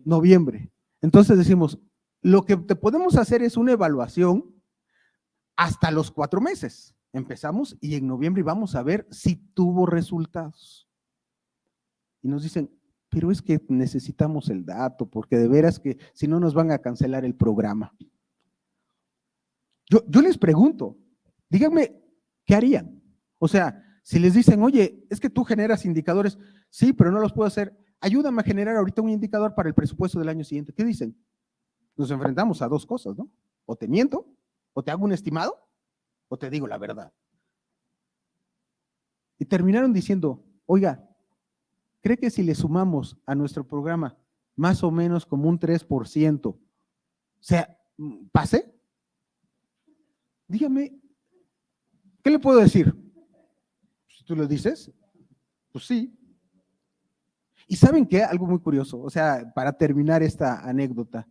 Noviembre. Entonces decimos, lo que te podemos hacer es una evaluación hasta los 4 meses. Empezamos y en noviembre vamos a ver si tuvo resultados. Y nos dicen, pero es que necesitamos el dato, porque de veras que si no nos van a cancelar el programa. Yo les pregunto, díganme, ¿qué harían? O sea, si les dicen, oye, es que tú generas indicadores, sí, pero no los puedo hacer, ayúdame a generar ahorita un indicador para el presupuesto del año siguiente. ¿Qué dicen? Nos enfrentamos a 2 cosas, ¿no? O te miento, o te hago un estimado, o te digo la verdad. Y terminaron diciendo, oiga, ¿cree que si le sumamos a nuestro programa más o menos como un 3%, o sea, pase? Dígame, ¿qué le puedo decir? Si tú lo dices, pues sí. ¿Y saben qué? Algo muy curioso, o sea, para terminar esta anécdota,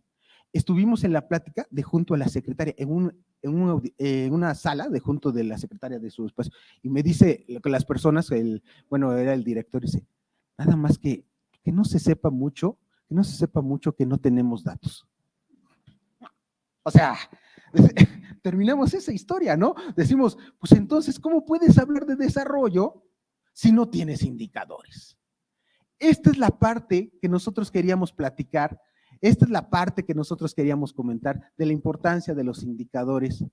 estuvimos en la plática de junto a la secretaria, en una sala de junto de la secretaria de su despacho, y me dice que las personas, era el director, dice, nada más que no se sepa mucho, que no tenemos datos. O sea, terminamos esa historia, ¿no? Decimos, pues entonces, ¿cómo puedes hablar de desarrollo si no tienes indicadores? Esta es la parte que nosotros queríamos platicar, esta es la parte que nosotros queríamos comentar de la importancia de los indicadores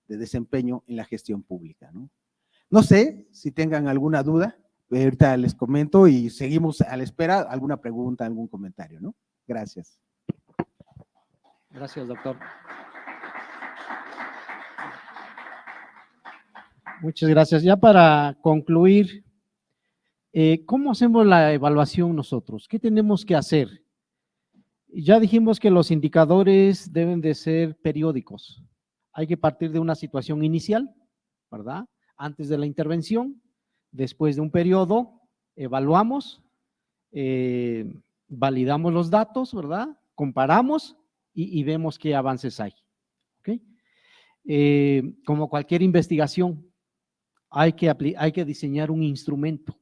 de desempeño en la gestión pública, ¿no? No sé si tengan alguna duda, ahorita les comento y seguimos a la espera, alguna pregunta, algún comentario, ¿no? Gracias. Gracias, doctor. Muchas gracias. Ya para concluir, ¿cómo hacemos la evaluación nosotros? ¿Qué tenemos que hacer? Ya dijimos que los indicadores deben de ser periódicos. Hay que partir de una situación inicial, ¿verdad? Antes de la intervención, después de un periodo, evaluamos, validamos los datos, ¿verdad? Comparamos y vemos qué avances hay, ¿ok? Como cualquier investigación, hay que diseñar un instrumento,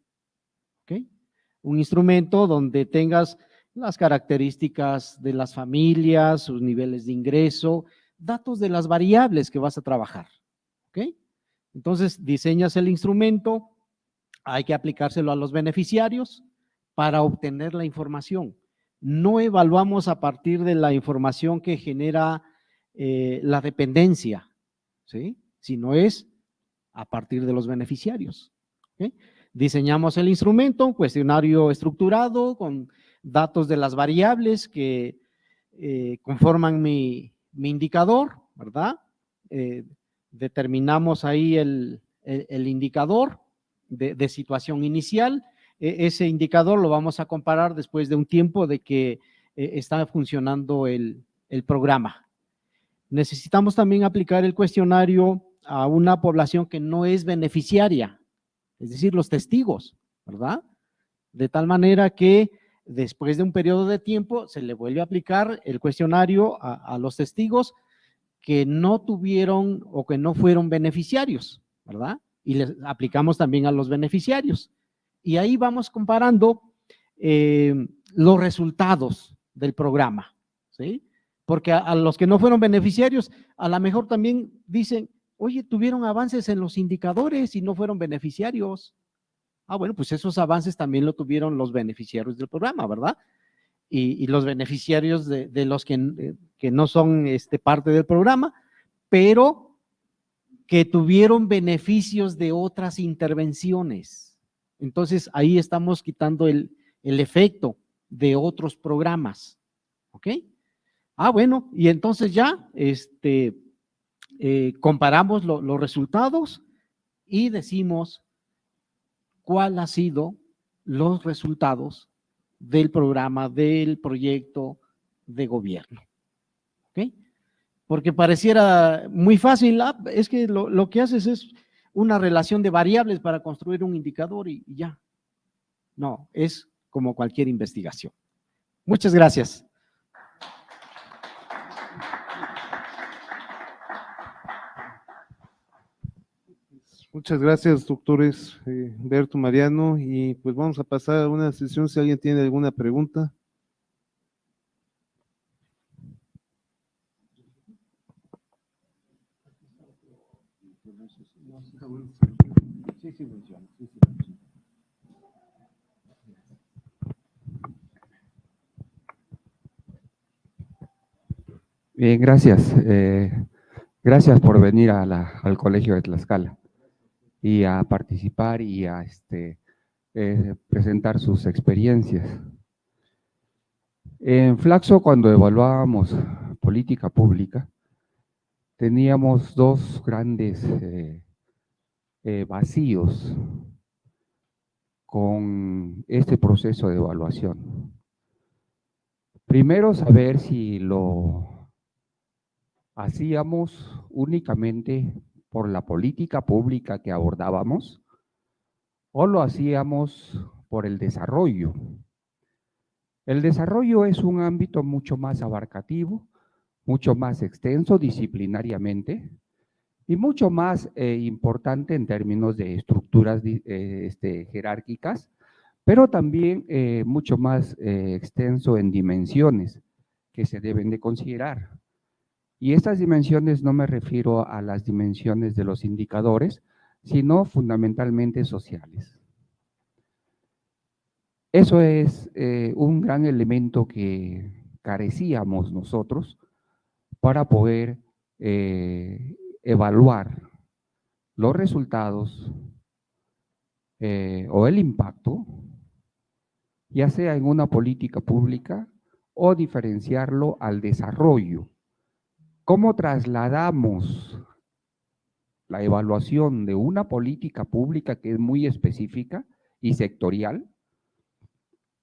¿ok? Un instrumento donde tengas las características de las familias, sus niveles de ingreso, datos de las variables que vas a trabajar, ¿ok? Entonces, diseñas el instrumento, hay que aplicárselo a los beneficiarios para obtener la información. No evaluamos a partir de la información que genera la dependencia, ¿sí? Sino es a partir de los beneficiarios, ¿ok? Diseñamos el instrumento, un cuestionario estructurado con datos de las variables que conforman mi indicador, ¿verdad? Determinamos ahí el indicador de situación inicial. Ese indicador lo vamos a comparar después de un tiempo de que está funcionando el programa. Necesitamos también aplicar el cuestionario a una población que no es beneficiaria, es decir, los testigos, ¿verdad? De tal manera que después de un periodo de tiempo se le vuelve a aplicar el cuestionario a los testigos que no tuvieron o que no fueron beneficiarios, ¿verdad? Y les aplicamos también a los beneficiarios. Y ahí vamos comparando los resultados del programa, ¿sí? Porque a los que no fueron beneficiarios, a lo mejor también dicen, oye, tuvieron avances en los indicadores y no fueron beneficiarios. Ah, bueno, pues esos avances también lo tuvieron los beneficiarios del programa, ¿verdad? Y los beneficiarios de los que no son parte del programa, pero que tuvieron beneficios de otras intervenciones. Entonces, ahí estamos quitando el efecto de otros programas, ¿ok? Ah, bueno, y entonces ya comparamos los resultados y decimos cuál ha sido los resultados del programa, del proyecto de gobierno, ¿ok? Porque pareciera muy fácil, es que lo que haces es una relación de variables para construir un indicador y ya. No, es como cualquier investigación. Muchas gracias. Muchas gracias, doctores Berto, Mariano, y pues vamos a pasar a una sesión si alguien tiene alguna pregunta. Bien, gracias. Gracias por venir al Colegio de Tlaxcala y a participar y a presentar sus experiencias. En Flaxo, cuando evaluábamos política pública, teníamos dos grandes vacíos con este proceso de evaluación. Primero, saber si lo hacíamos únicamente por la política pública que abordábamos o lo hacíamos por el desarrollo. El desarrollo es un ámbito mucho más abarcativo, mucho más extenso disciplinariamente y mucho más importante en términos de estructuras jerárquicas, pero también mucho más extenso en dimensiones que se deben de considerar. Y estas dimensiones no me refiero a las dimensiones de los indicadores, sino fundamentalmente sociales. Eso es un gran elemento que carecíamos nosotros para poder evaluar los resultados o el impacto, ya sea en una política pública o diferenciarlo al desarrollo. ¿Cómo trasladamos la evaluación de una política pública que es muy específica y sectorial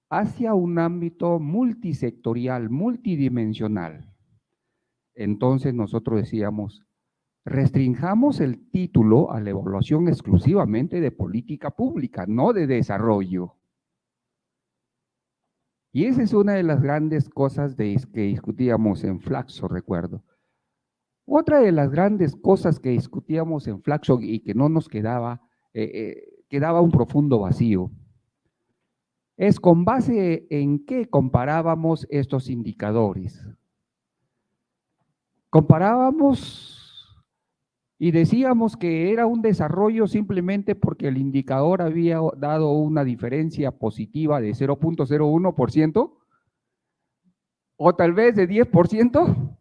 hacia un ámbito multisectorial, multidimensional? Entonces nosotros decíamos, restringamos el título a la evaluación exclusivamente de política pública, no de desarrollo. Y esa es una de las grandes cosas que discutíamos en Flaxo, recuerdo. Otra de las grandes cosas que discutíamos en Flaxo y que no nos quedaba un profundo vacío, es con base en qué comparábamos estos indicadores. Comparábamos y decíamos que era un desarrollo simplemente porque el indicador había dado una diferencia positiva de 0.01%, o tal vez de 10%,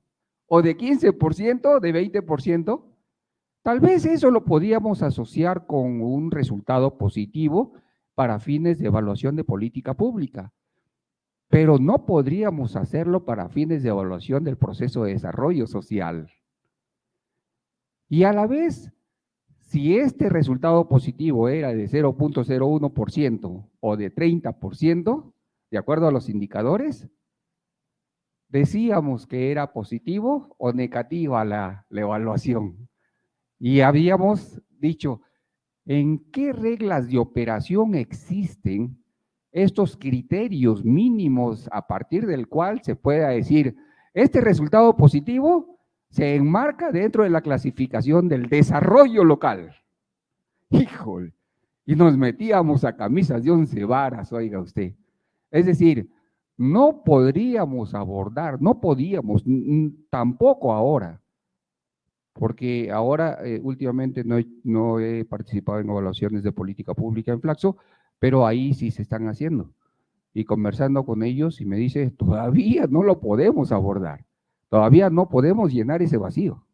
o de 15%, de 20%. Tal vez eso lo podíamos asociar con un resultado positivo para fines de evaluación de política pública, pero no podríamos hacerlo para fines de evaluación del proceso de desarrollo social. Y a la vez, si este resultado positivo era de 0.01% o de 30%, de acuerdo a los indicadores, decíamos que era positivo o negativa la evaluación. Y habíamos dicho, ¿en qué reglas de operación existen estos criterios mínimos a partir del cual se pueda decir, este resultado positivo se enmarca dentro de la clasificación del desarrollo local? Híjole, y nos metíamos a camisas de 11 varas, oiga usted. Es decir, no podríamos abordar, no podíamos, tampoco ahora, porque ahora últimamente no he participado en evaluaciones de política pública en Flaxo, pero ahí sí se están haciendo. Y conversando con ellos y me dice, todavía no lo podemos abordar, todavía no podemos llenar ese vacío.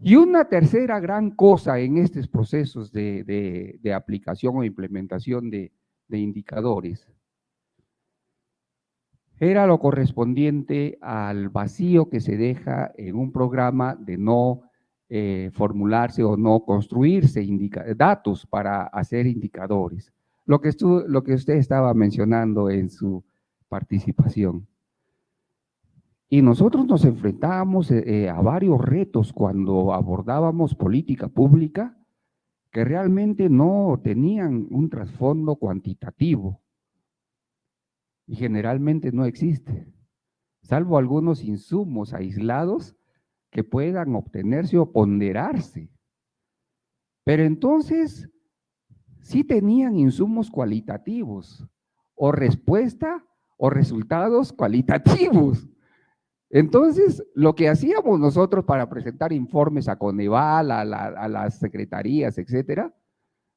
Y una tercera gran cosa en estos procesos de aplicación o implementación de indicadores era lo correspondiente al vacío que se deja en un programa de no formularse o no construirse datos para hacer indicadores. Lo que usted estaba mencionando en su participación. Y nosotros nos enfrentábamos a varios retos cuando abordábamos política pública que realmente no tenían un trasfondo cuantitativo. Y generalmente no existe, salvo algunos insumos aislados que puedan obtenerse o ponderarse. Pero entonces, sí tenían insumos cualitativos, o respuesta, o resultados cualitativos. Entonces, lo que hacíamos nosotros para presentar informes a Coneval, a las secretarías, etcétera,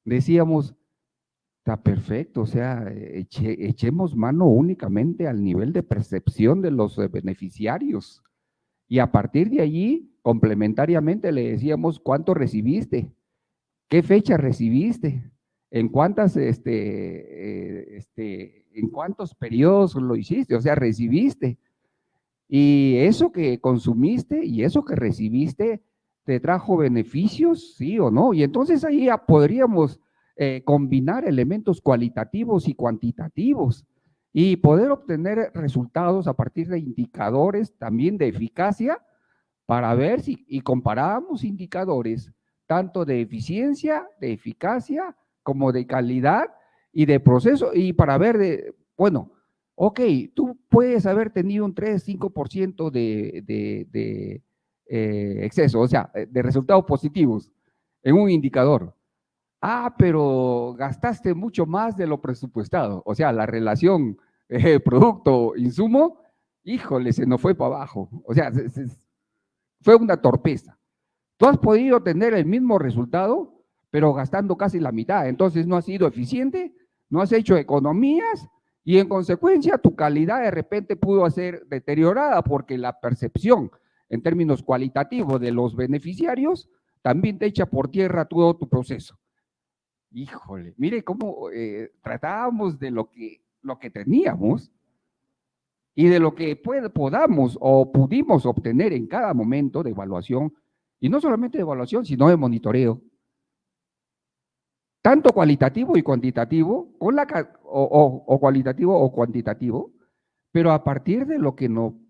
decíamos, está perfecto, o sea, echemos mano únicamente al nivel de percepción de los beneficiarios. Y a partir de allí, complementariamente le decíamos cuánto recibiste, qué fecha recibiste, en cuántas, en cuántos periodos lo hiciste, o sea, recibiste. Y eso que consumiste y eso que recibiste, ¿te trajo beneficios, sí o no? Y entonces ahí ya podríamos combinar elementos cualitativos y cuantitativos y poder obtener resultados a partir de indicadores también de eficacia para ver si, y comparábamos indicadores tanto de eficiencia, de eficacia, como de calidad y de proceso, y para ver, bueno, ok, tú puedes haber tenido un 3, 5% de exceso, o sea, de resultados positivos en un indicador. Ah, pero gastaste mucho más de lo presupuestado. O sea, la relación producto-insumo, híjole, se nos fue para abajo. O sea, fue una torpeza. Tú has podido tener el mismo resultado, pero gastando casi la mitad. Entonces no has sido eficiente, no has hecho economías y en consecuencia tu calidad de repente pudo ser deteriorada porque la percepción en términos cualitativos de los beneficiarios también te echa por tierra todo tu proceso. Híjole, mire cómo tratábamos de lo que teníamos y de lo que podamos o pudimos obtener en cada momento de evaluación, y no solamente de evaluación, sino de monitoreo, tanto cualitativo y cuantitativo, o cualitativo o cuantitativo, pero a partir de lo que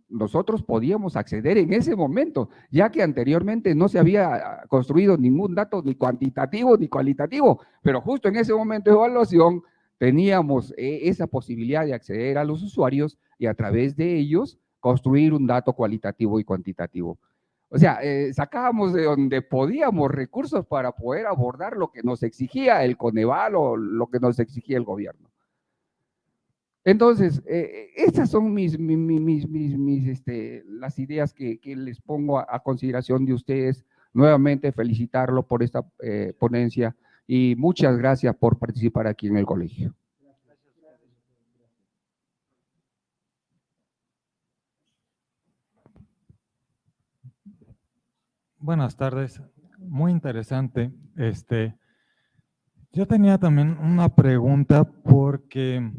nosotros podíamos acceder en ese momento, ya que anteriormente no se había construido ningún dato ni cuantitativo ni cualitativo, pero justo en ese momento de evaluación teníamos esa posibilidad de acceder a los usuarios y a través de ellos construir un dato cualitativo y cuantitativo. O sea, sacábamos de donde podíamos recursos para poder abordar lo que nos exigía el Coneval o lo que nos exigía el gobierno. Entonces, estas son las ideas que les pongo a consideración de ustedes. Nuevamente felicitarlo por esta ponencia y muchas gracias por participar aquí en el colegio. Buenas tardes, muy interesante. Yo tenía también una pregunta porque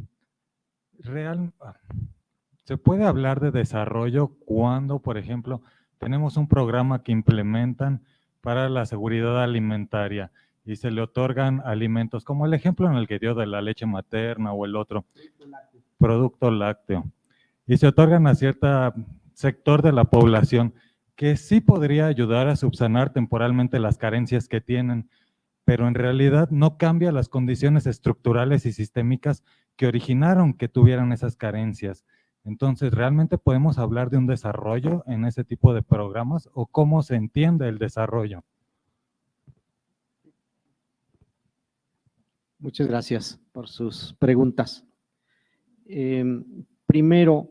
¿se puede hablar de desarrollo cuando, por ejemplo, tenemos un programa que implementan para la seguridad alimentaria y se le otorgan alimentos, como el ejemplo en el que dio de la leche materna o el otro, producto lácteo, y se otorgan a cierto sector de la población que sí podría ayudar a subsanar temporalmente las carencias que tienen, pero en realidad no cambia las condiciones estructurales y sistémicas que originaron que tuvieran esas carencias? Entonces, ¿realmente podemos hablar de un desarrollo en ese tipo de programas o cómo se entiende el desarrollo? Muchas gracias por sus preguntas. Primero,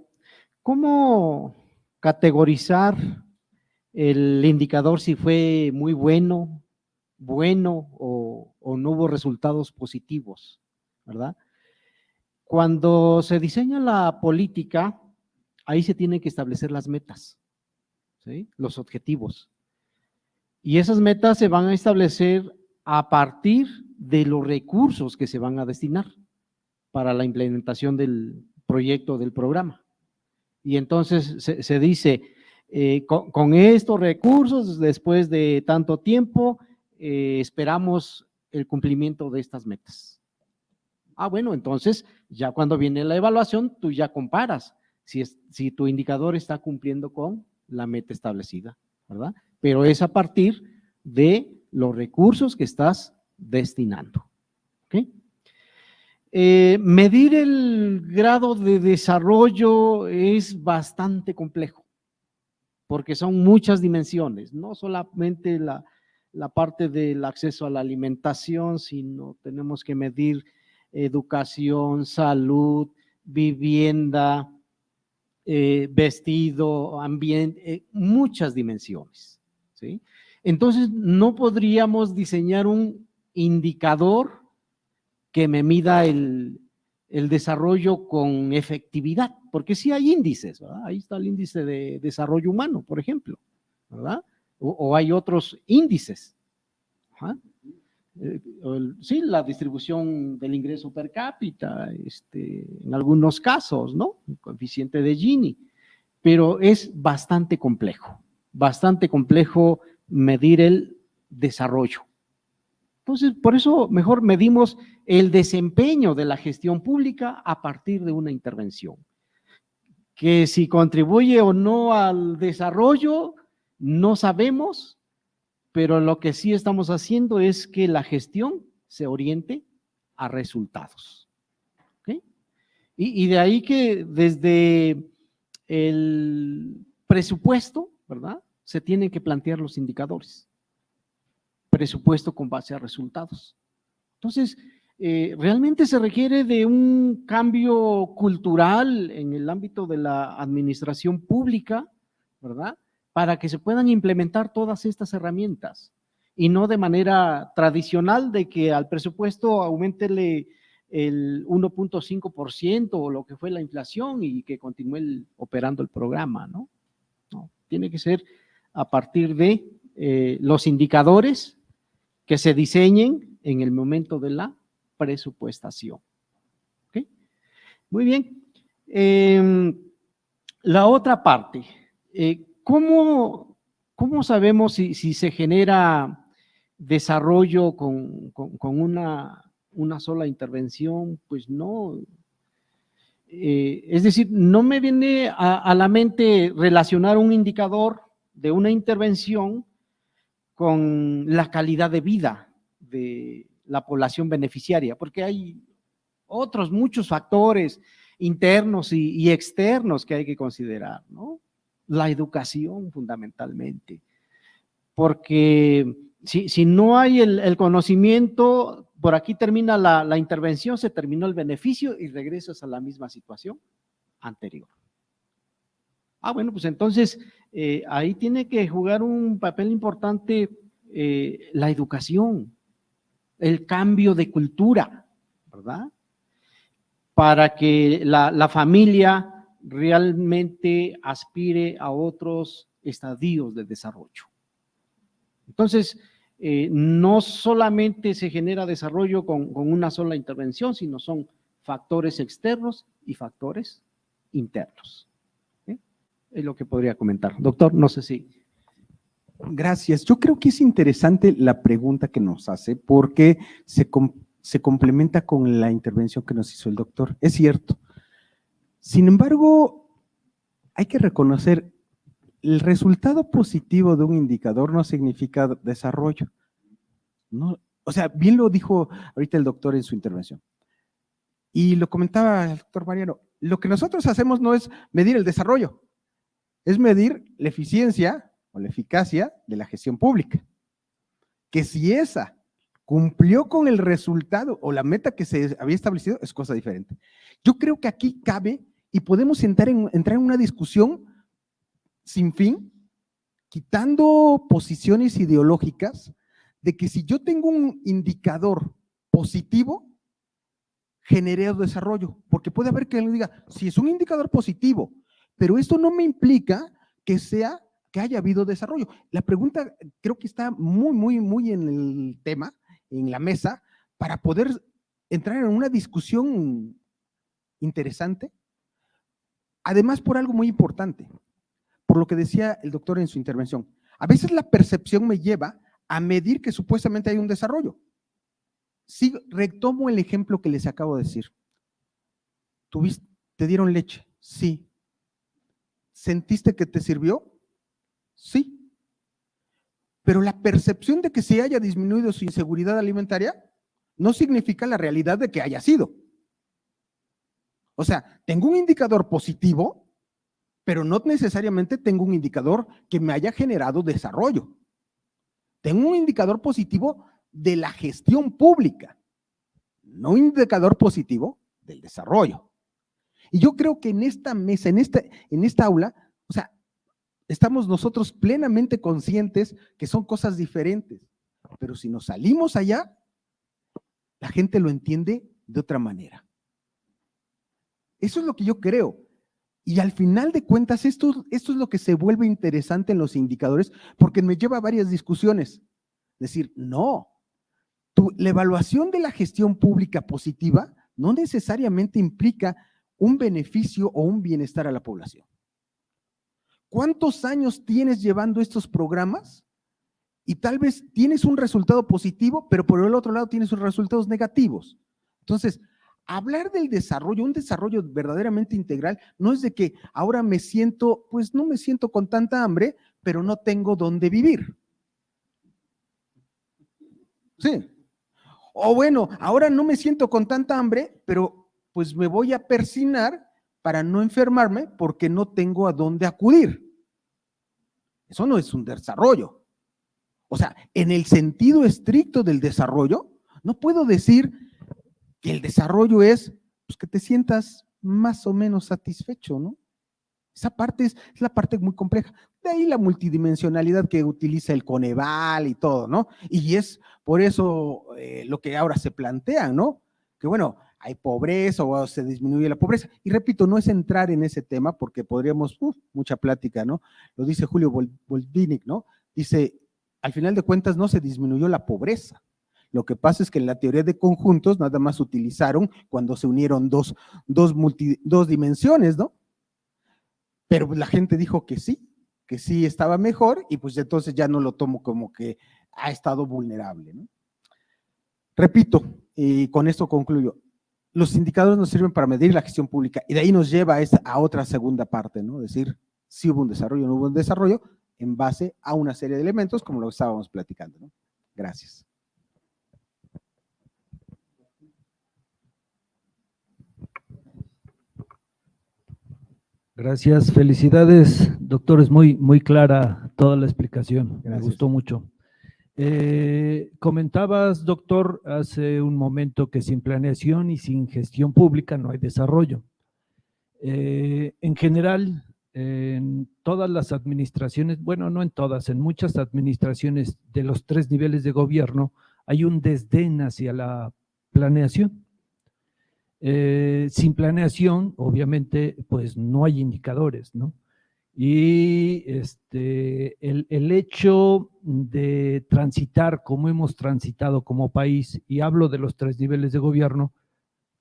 ¿cómo categorizar el indicador si fue muy bueno o no hubo resultados positivos, ¿verdad? Cuando se diseña la política, ahí se tienen que establecer las metas, ¿sí? Los objetivos. Y esas metas se van a establecer a partir de los recursos que se van a destinar para la implementación del proyecto, del programa. Y entonces se dice, con estos recursos, después de tanto tiempo, esperamos el cumplimiento de estas metas. Ah, bueno, entonces ya cuando viene la evaluación, tú ya comparas si tu indicador está cumpliendo con la meta establecida, ¿verdad? Pero es a partir de los recursos que estás destinando. ¿Ok? Medir el grado de desarrollo es bastante complejo, porque son muchas dimensiones, no solamente la parte del acceso a la alimentación, sino tenemos que medir educación, salud, vivienda, vestido, ambiente, muchas dimensiones, ¿sí? Entonces, no podríamos diseñar un indicador que me mida el desarrollo con efectividad, porque sí hay índices, ¿verdad? Ahí está el índice de desarrollo humano, por ejemplo, ¿verdad? O hay otros índices. ¿Ah? Sí, la distribución del ingreso per cápita, en algunos casos, ¿no? El coeficiente de Gini, pero es bastante complejo medir el desarrollo. Entonces, por eso mejor medimos el desempeño de la gestión pública a partir de una intervención. Que si contribuye o no al desarrollo, no sabemos, pero lo que sí estamos haciendo es que la gestión se oriente a resultados. ¿Okay? Y de ahí que desde el presupuesto, ¿verdad? Se tienen que plantear los indicadores. Presupuesto con base a resultados. Entonces, realmente se requiere de un cambio cultural en el ámbito de la administración pública, ¿verdad? para que se puedan implementar todas estas herramientas y no de manera tradicional de que al presupuesto aumentele el 1.5% o lo que fue la inflación y que continúe operando el programa, ¿no? No, tiene que ser a partir de los indicadores que se diseñen en el momento de la presupuestación. ¿Ok? Muy bien. La otra parte, ¿cómo sabemos si se genera desarrollo con una sola intervención? Pues no. Es decir, no me viene a la mente relacionar un indicador de una intervención con la calidad de vida de la población beneficiaria, porque hay otros muchos factores internos y externos que hay que considerar, ¿no? La educación fundamentalmente, porque si no hay el conocimiento, por aquí termina la intervención, se terminó el beneficio y regresas a la misma situación anterior. Bueno, pues entonces ahí tiene que jugar un papel importante la educación, el cambio de cultura, ¿verdad? Para que la familia realmente aspire a otros estadios de desarrollo. Entonces, no solamente se genera desarrollo con una sola intervención, sino son factores externos y factores internos. Es lo que podría comentar. Doctor, no sé si. Gracias. Yo creo que es interesante la pregunta que nos hace porque se complementa con la intervención que nos hizo el doctor. Es cierto. Sin embargo, hay que reconocer, el resultado positivo de un indicador no significa desarrollo. No, o sea, bien lo dijo ahorita el doctor en su intervención. Y lo comentaba el doctor Mariano, lo que nosotros hacemos no es medir el desarrollo, es medir la eficiencia o la eficacia de la gestión pública. Que si esa cumplió con el resultado o la meta que se había establecido, es cosa diferente. Yo creo que aquí cabe y podemos entrar en una discusión sin fin, quitando posiciones ideológicas, de que si yo tengo un indicador positivo, genere desarrollo, porque puede haber que alguien diga, si es un indicador positivo, pero esto no me implica que haya habido desarrollo. La pregunta creo que está muy en el tema, en la mesa, para poder entrar en una discusión interesante. Además, por algo muy importante, por lo que decía el doctor en su intervención, a veces la percepción me lleva a medir que supuestamente hay un desarrollo. Sí, retomo el ejemplo que les acabo de decir. ¿Te dieron leche? Sí. ¿Sentiste que te sirvió? Sí. Pero la percepción de que se haya disminuido su inseguridad alimentaria no significa la realidad de que haya sido. O sea, tengo un indicador positivo, pero no necesariamente tengo un indicador que me haya generado desarrollo. Tengo un indicador positivo de la gestión pública, no un indicador positivo del desarrollo. Y yo creo que en esta mesa, en esta aula, o sea, estamos nosotros plenamente conscientes que son cosas diferentes, pero si nos salimos allá, la gente lo entiende de otra manera. Eso es lo que yo creo. Y al final de cuentas, esto es lo que se vuelve interesante en los indicadores, porque me lleva a varias discusiones. Decir, no, la evaluación de la gestión pública positiva no necesariamente implica un beneficio o un bienestar a la población. ¿Cuántos años tienes llevando estos programas? Y tal vez tienes un resultado positivo, pero por el otro lado tienes sus resultados negativos. Entonces, hablar del desarrollo, un desarrollo verdaderamente integral, no es de que ahora me siento, pues no me siento con tanta hambre, pero no tengo dónde vivir. Sí. O bueno, ahora no me siento con tanta hambre, pero pues me voy a persignar para no enfermarme porque no tengo a dónde acudir. Eso no es un desarrollo. O sea, en el sentido estricto del desarrollo, no puedo decir que el desarrollo es pues, que te sientas más o menos satisfecho, ¿no? Esa parte es la parte muy compleja. De ahí la multidimensionalidad que utiliza el Coneval y todo, ¿no? Y es por eso lo que ahora se plantean, ¿no? Que bueno, hay pobreza o se disminuye la pobreza. Y repito, no es entrar en ese tema porque podríamos, mucha plática, ¿no? Lo dice Julio Volvinic, ¿no? Dice, al final de cuentas no se disminuyó la pobreza. Lo que pasa es que en la teoría de conjuntos nada más utilizaron cuando se unieron dos dimensiones, ¿no? Pero la gente dijo que sí estaba mejor y pues entonces ya no lo tomo como que ha estado vulnerable, ¿no? Repito, y con esto concluyo, los indicadores nos sirven para medir la gestión pública y de ahí nos lleva a otra segunda parte, ¿no? Decir si hubo un desarrollo o no hubo un desarrollo en base a una serie de elementos como lo estábamos platicando, ¿no? Gracias. Gracias, felicidades, doctores, muy clara toda la explicación, me Gracias. gustó mucho. Comentabas, doctor, hace un momento que sin planeación y sin gestión pública no hay desarrollo. En general, en todas las administraciones, bueno, no en todas, en muchas administraciones de los 3 niveles de gobierno, hay un desdén hacia la planeación. Sin planeación, obviamente, pues no hay indicadores, ¿no? Y el hecho de transitar como hemos transitado como país, y hablo de los 3 niveles de gobierno,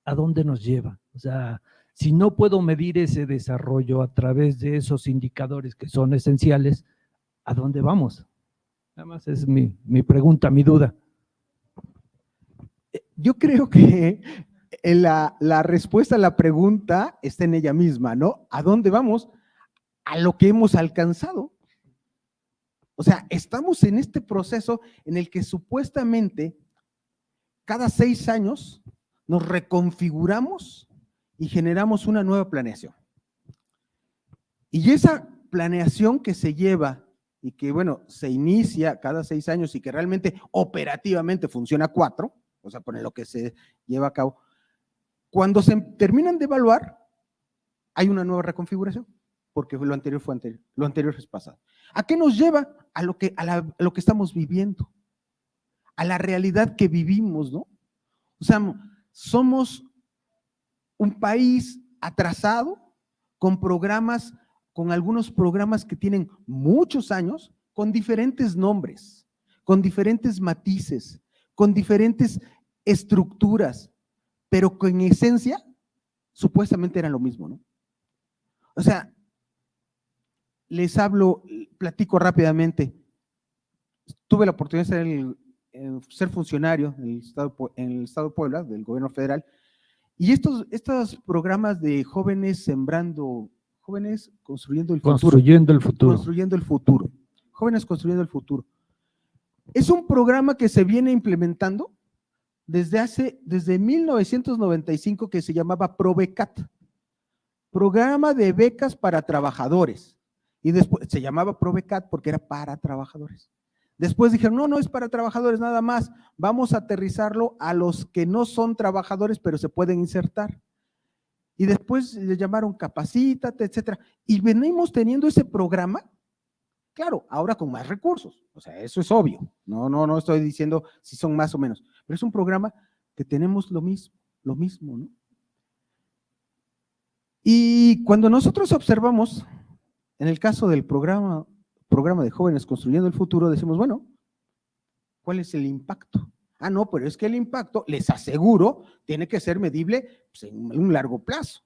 ¿a dónde nos lleva? O sea, si no puedo medir ese desarrollo a través de esos indicadores que son esenciales, ¿a dónde vamos? Nada más es mi pregunta, mi duda. Yo creo que la respuesta a la pregunta está en ella misma, ¿no? ¿A dónde vamos? A lo que hemos alcanzado. O sea, estamos en este proceso en el que supuestamente cada 6 años nos reconfiguramos y generamos una nueva planeación. Y esa planeación que se lleva y que, bueno, se inicia cada 6 años y que realmente operativamente funciona 4, o sea, por lo que se lleva a cabo, cuando se terminan de evaluar, hay una nueva reconfiguración, porque lo anterior fue anterior, lo anterior es pasado. ¿A qué nos lleva? A lo que estamos viviendo, a la realidad que vivimos, ¿no? O sea, somos un país atrasado con programas, con algunos programas que tienen muchos años, con diferentes nombres, con diferentes matices, con diferentes estructuras, pero que en esencia supuestamente eran lo mismo, ¿no? O sea, les platico rápidamente. Tuve la oportunidad de ser funcionario en el Estado de Puebla, del gobierno federal, y estos programas de jóvenes construyendo el futuro. Construyendo el futuro. Construyendo el futuro. Jóvenes construyendo el futuro. Es un programa que se viene implementando desde 1995 que se llamaba ProBecat, Programa de Becas para Trabajadores, y después se llamaba ProBecat porque era para trabajadores. Después dijeron, no es para trabajadores nada más, vamos a aterrizarlo a los que no son trabajadores pero se pueden insertar. Y después le llamaron Capacítate, etcétera. Y venimos teniendo ese programa, claro, ahora con más recursos, o sea, eso es obvio, no estoy diciendo si son más o menos, pero es un programa que tenemos lo mismo, ¿no? Y cuando nosotros observamos, en el caso del programa de jóvenes construyendo el futuro, decimos, bueno, ¿cuál es el impacto? No, pero es que el impacto, les aseguro, tiene que ser medible pues, en un largo plazo.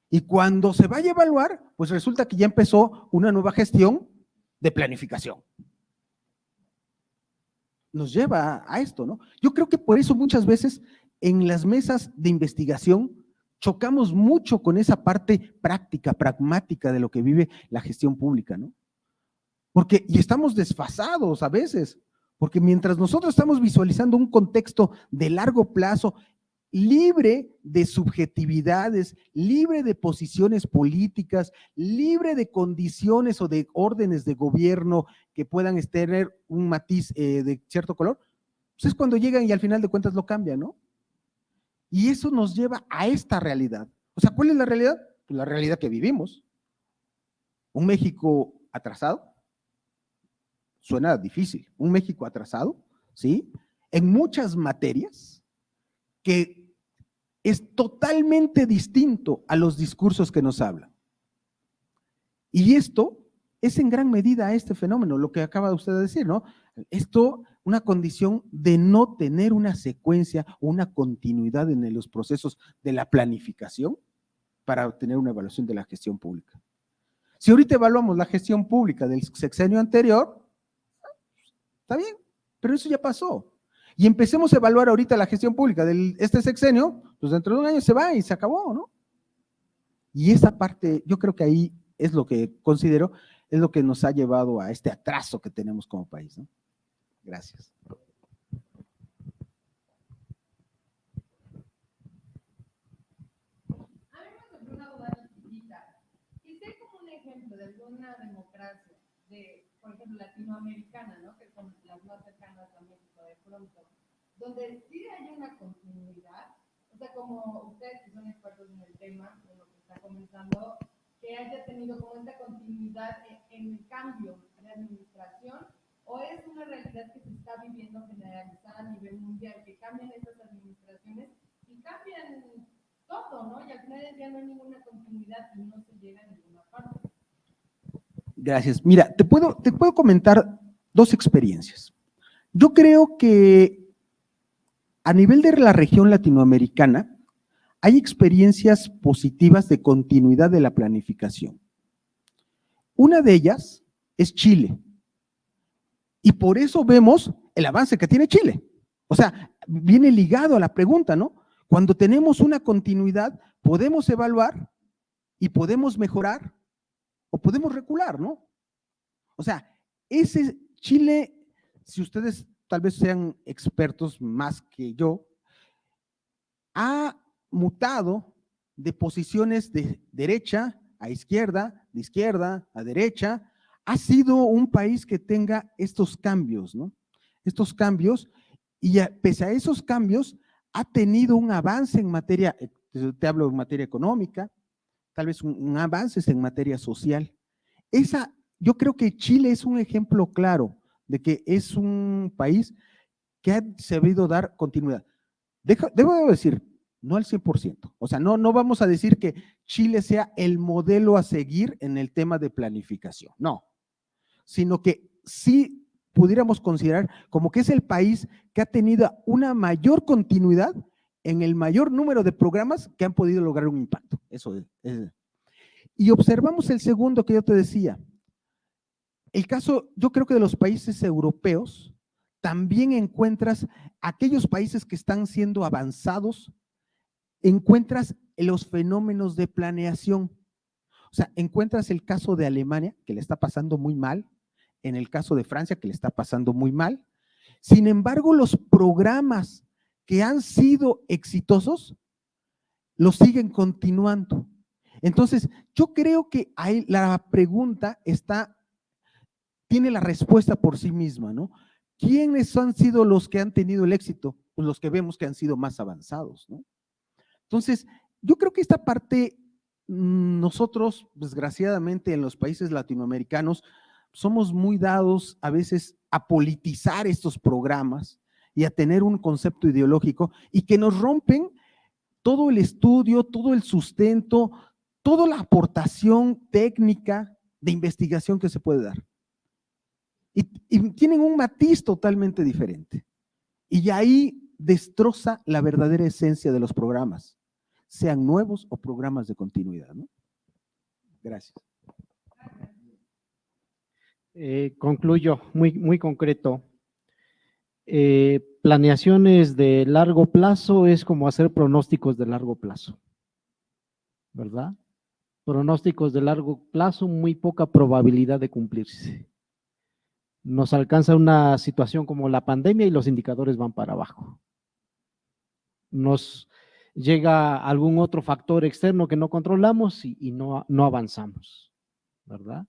Y cuando se vaya a evaluar, pues resulta que ya empezó una nueva gestión de planificación. Nos lleva a esto, ¿no? Yo creo que por eso muchas veces en las mesas de investigación chocamos mucho con esa parte práctica, pragmática de lo que vive la gestión pública, ¿no? Y estamos desfasados a veces, porque mientras nosotros estamos visualizando un contexto de largo plazo, libre de subjetividades, libre de posiciones políticas, libre de condiciones o de órdenes de gobierno que puedan tener un matiz de cierto color, pues es cuando llegan y al final de cuentas lo cambian, ¿no? Y eso nos lleva a esta realidad. O sea, ¿cuál es la realidad? la realidad que vivimos. Un México atrasado, suena difícil, un México atrasado, ¿sí? En muchas materias que es totalmente distinto a los discursos que nos hablan. Y esto es en gran medida este fenómeno, lo que acaba usted de decir, ¿no? Esto, una condición de no tener una secuencia o una continuidad en los procesos de la planificación para obtener una evaluación de la gestión pública. Si ahorita evaluamos la gestión pública del sexenio anterior, está bien, pero eso ya pasó. Y empecemos a evaluar ahorita la gestión pública de este sexenio, pues dentro de un año se va y se acabó, ¿no? Y esa parte, yo creo que ahí es lo que considero, es lo que nos ha llevado a este atraso que tenemos como país, ¿no? Gracias. Una duda chiquitita. ¿Y si hay como un ejemplo de alguna democracia, por ejemplo, latinoamericana, ¿no? Que son las más cercanas a México de pronto, donde sí hay una continuidad? O sea, como ustedes que son expertos en el tema, de lo que está comentando, que haya tenido como esta continuidad en el cambio de administración, o es una realidad que se está viviendo generalizada a nivel mundial, que cambian estas administraciones y cambian todo, ¿no? Y al final del día no hay ninguna continuidad y no se llega a ninguna parte. Gracias. Mira, te puedo comentar dos experiencias. Yo creo que a nivel de la región latinoamericana hay experiencias positivas de continuidad de la planificación. Una de ellas es Chile. Y por eso vemos el avance que tiene Chile. O sea, viene ligado a la pregunta, ¿no? Cuando tenemos una continuidad, podemos evaluar y podemos mejorar o podemos recular, ¿no? O sea, ese Chile, si ustedes tal vez sean expertos más que yo, ha mutado de posiciones de derecha a izquierda, de izquierda a derecha. Ha sido un país que tenga estos cambios, ¿no? Estos cambios, y pese a esos cambios, ha tenido un avance en materia, te hablo en materia económica, tal vez un avance en materia social. Yo creo que Chile es un ejemplo claro de que es un país que ha sabido dar continuidad. Debo decir, no al 100%, o sea, no vamos a decir que Chile sea el modelo a seguir en el tema de planificación, no, sino que sí pudiéramos considerar como que es el país que ha tenido una mayor continuidad en el mayor número de programas que han podido lograr un impacto. Eso es. Y observamos el segundo que yo te decía. El caso, yo creo que de los países europeos, también encuentras aquellos países que están siendo avanzados, encuentras los fenómenos de planeación. O sea, encuentras el caso de Alemania, que le está pasando muy mal, en el caso de Francia, que le está pasando muy mal. Sin embargo, los programas que han sido exitosos, los siguen continuando. Entonces, yo creo que ahí la pregunta tiene la respuesta por sí misma, ¿no? ¿Quiénes han sido los que han tenido el éxito? Pues los que vemos que han sido más avanzados, ¿no? Entonces, yo creo que esta parte, nosotros, desgraciadamente, en los países latinoamericanos, somos muy dados a veces a politizar estos programas y a tener un concepto ideológico y que nos rompen todo el estudio, todo el sustento, toda la aportación técnica de investigación que se puede dar. Y tienen un matiz totalmente diferente. Y ahí destroza la verdadera esencia de los programas, sean nuevos o programas de continuidad, ¿no? Gracias. Concluyo, muy concreto. Planeaciones de largo plazo es como hacer pronósticos de largo plazo, ¿verdad? Pronósticos de largo plazo, muy poca probabilidad de cumplirse. Nos alcanza una situación como la pandemia y los indicadores van para abajo. Nos llega algún otro factor externo que no controlamos y no avanzamos, ¿verdad?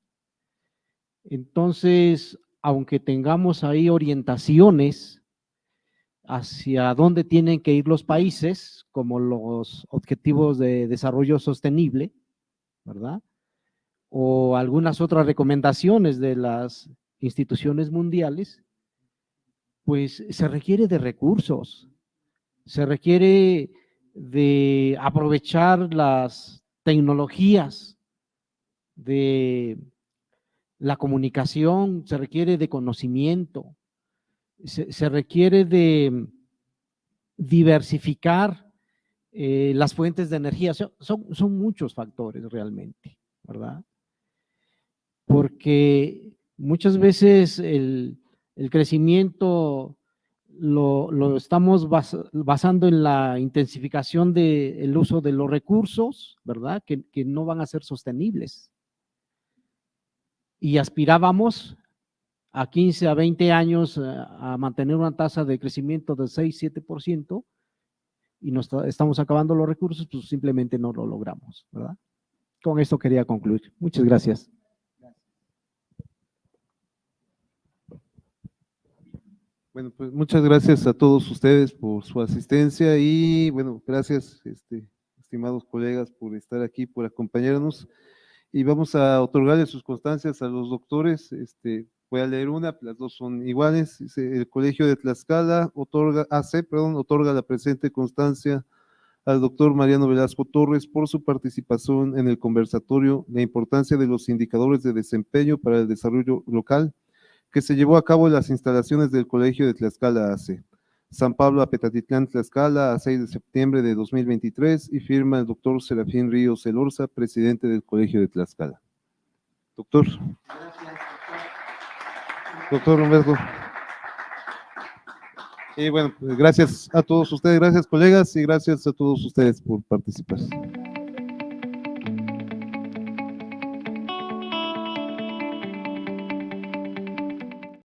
Entonces, aunque tengamos ahí orientaciones hacia dónde tienen que ir los países, como los objetivos de desarrollo sostenible, ¿verdad? O algunas otras recomendaciones de las instituciones mundiales, pues se requiere de recursos, se requiere de aprovechar las tecnologías de la comunicación, se requiere de conocimiento, se requiere de diversificar las fuentes de energía. Son muchos factores realmente, ¿verdad? Porque muchas veces el crecimiento lo estamos basando en la intensificación del uso de los recursos, ¿verdad? Que no van a ser sostenibles. Y aspirábamos a 15 a 20 años a mantener una tasa de crecimiento del 6-7%, y estamos acabando los recursos, pues simplemente no lo logramos, ¿verdad? Con esto quería concluir. Muchas gracias. Bueno, pues muchas gracias a todos ustedes por su asistencia y bueno, gracias, estimados colegas, por estar aquí, por acompañarnos. Y vamos a otorgarle sus constancias a los doctores. Voy a leer una, las dos son iguales. Dice: el Colegio de Tlaxcala otorga la presente constancia al doctor Mariano Velasco Torres por su participación en el conversatorio La importancia de los indicadores de desempeño para el desarrollo local, que se llevó a cabo en las instalaciones del Colegio de Tlaxcala AC, San Pablo Apetatitlán, Tlaxcala, a 6 de septiembre de 2023, y firma el doctor Serafín Ríos Elorza, presidente del Colegio de Tlaxcala. Doctor. Doctor Humberto. Y bueno, pues gracias a todos ustedes, gracias colegas, y gracias a todos ustedes por participar.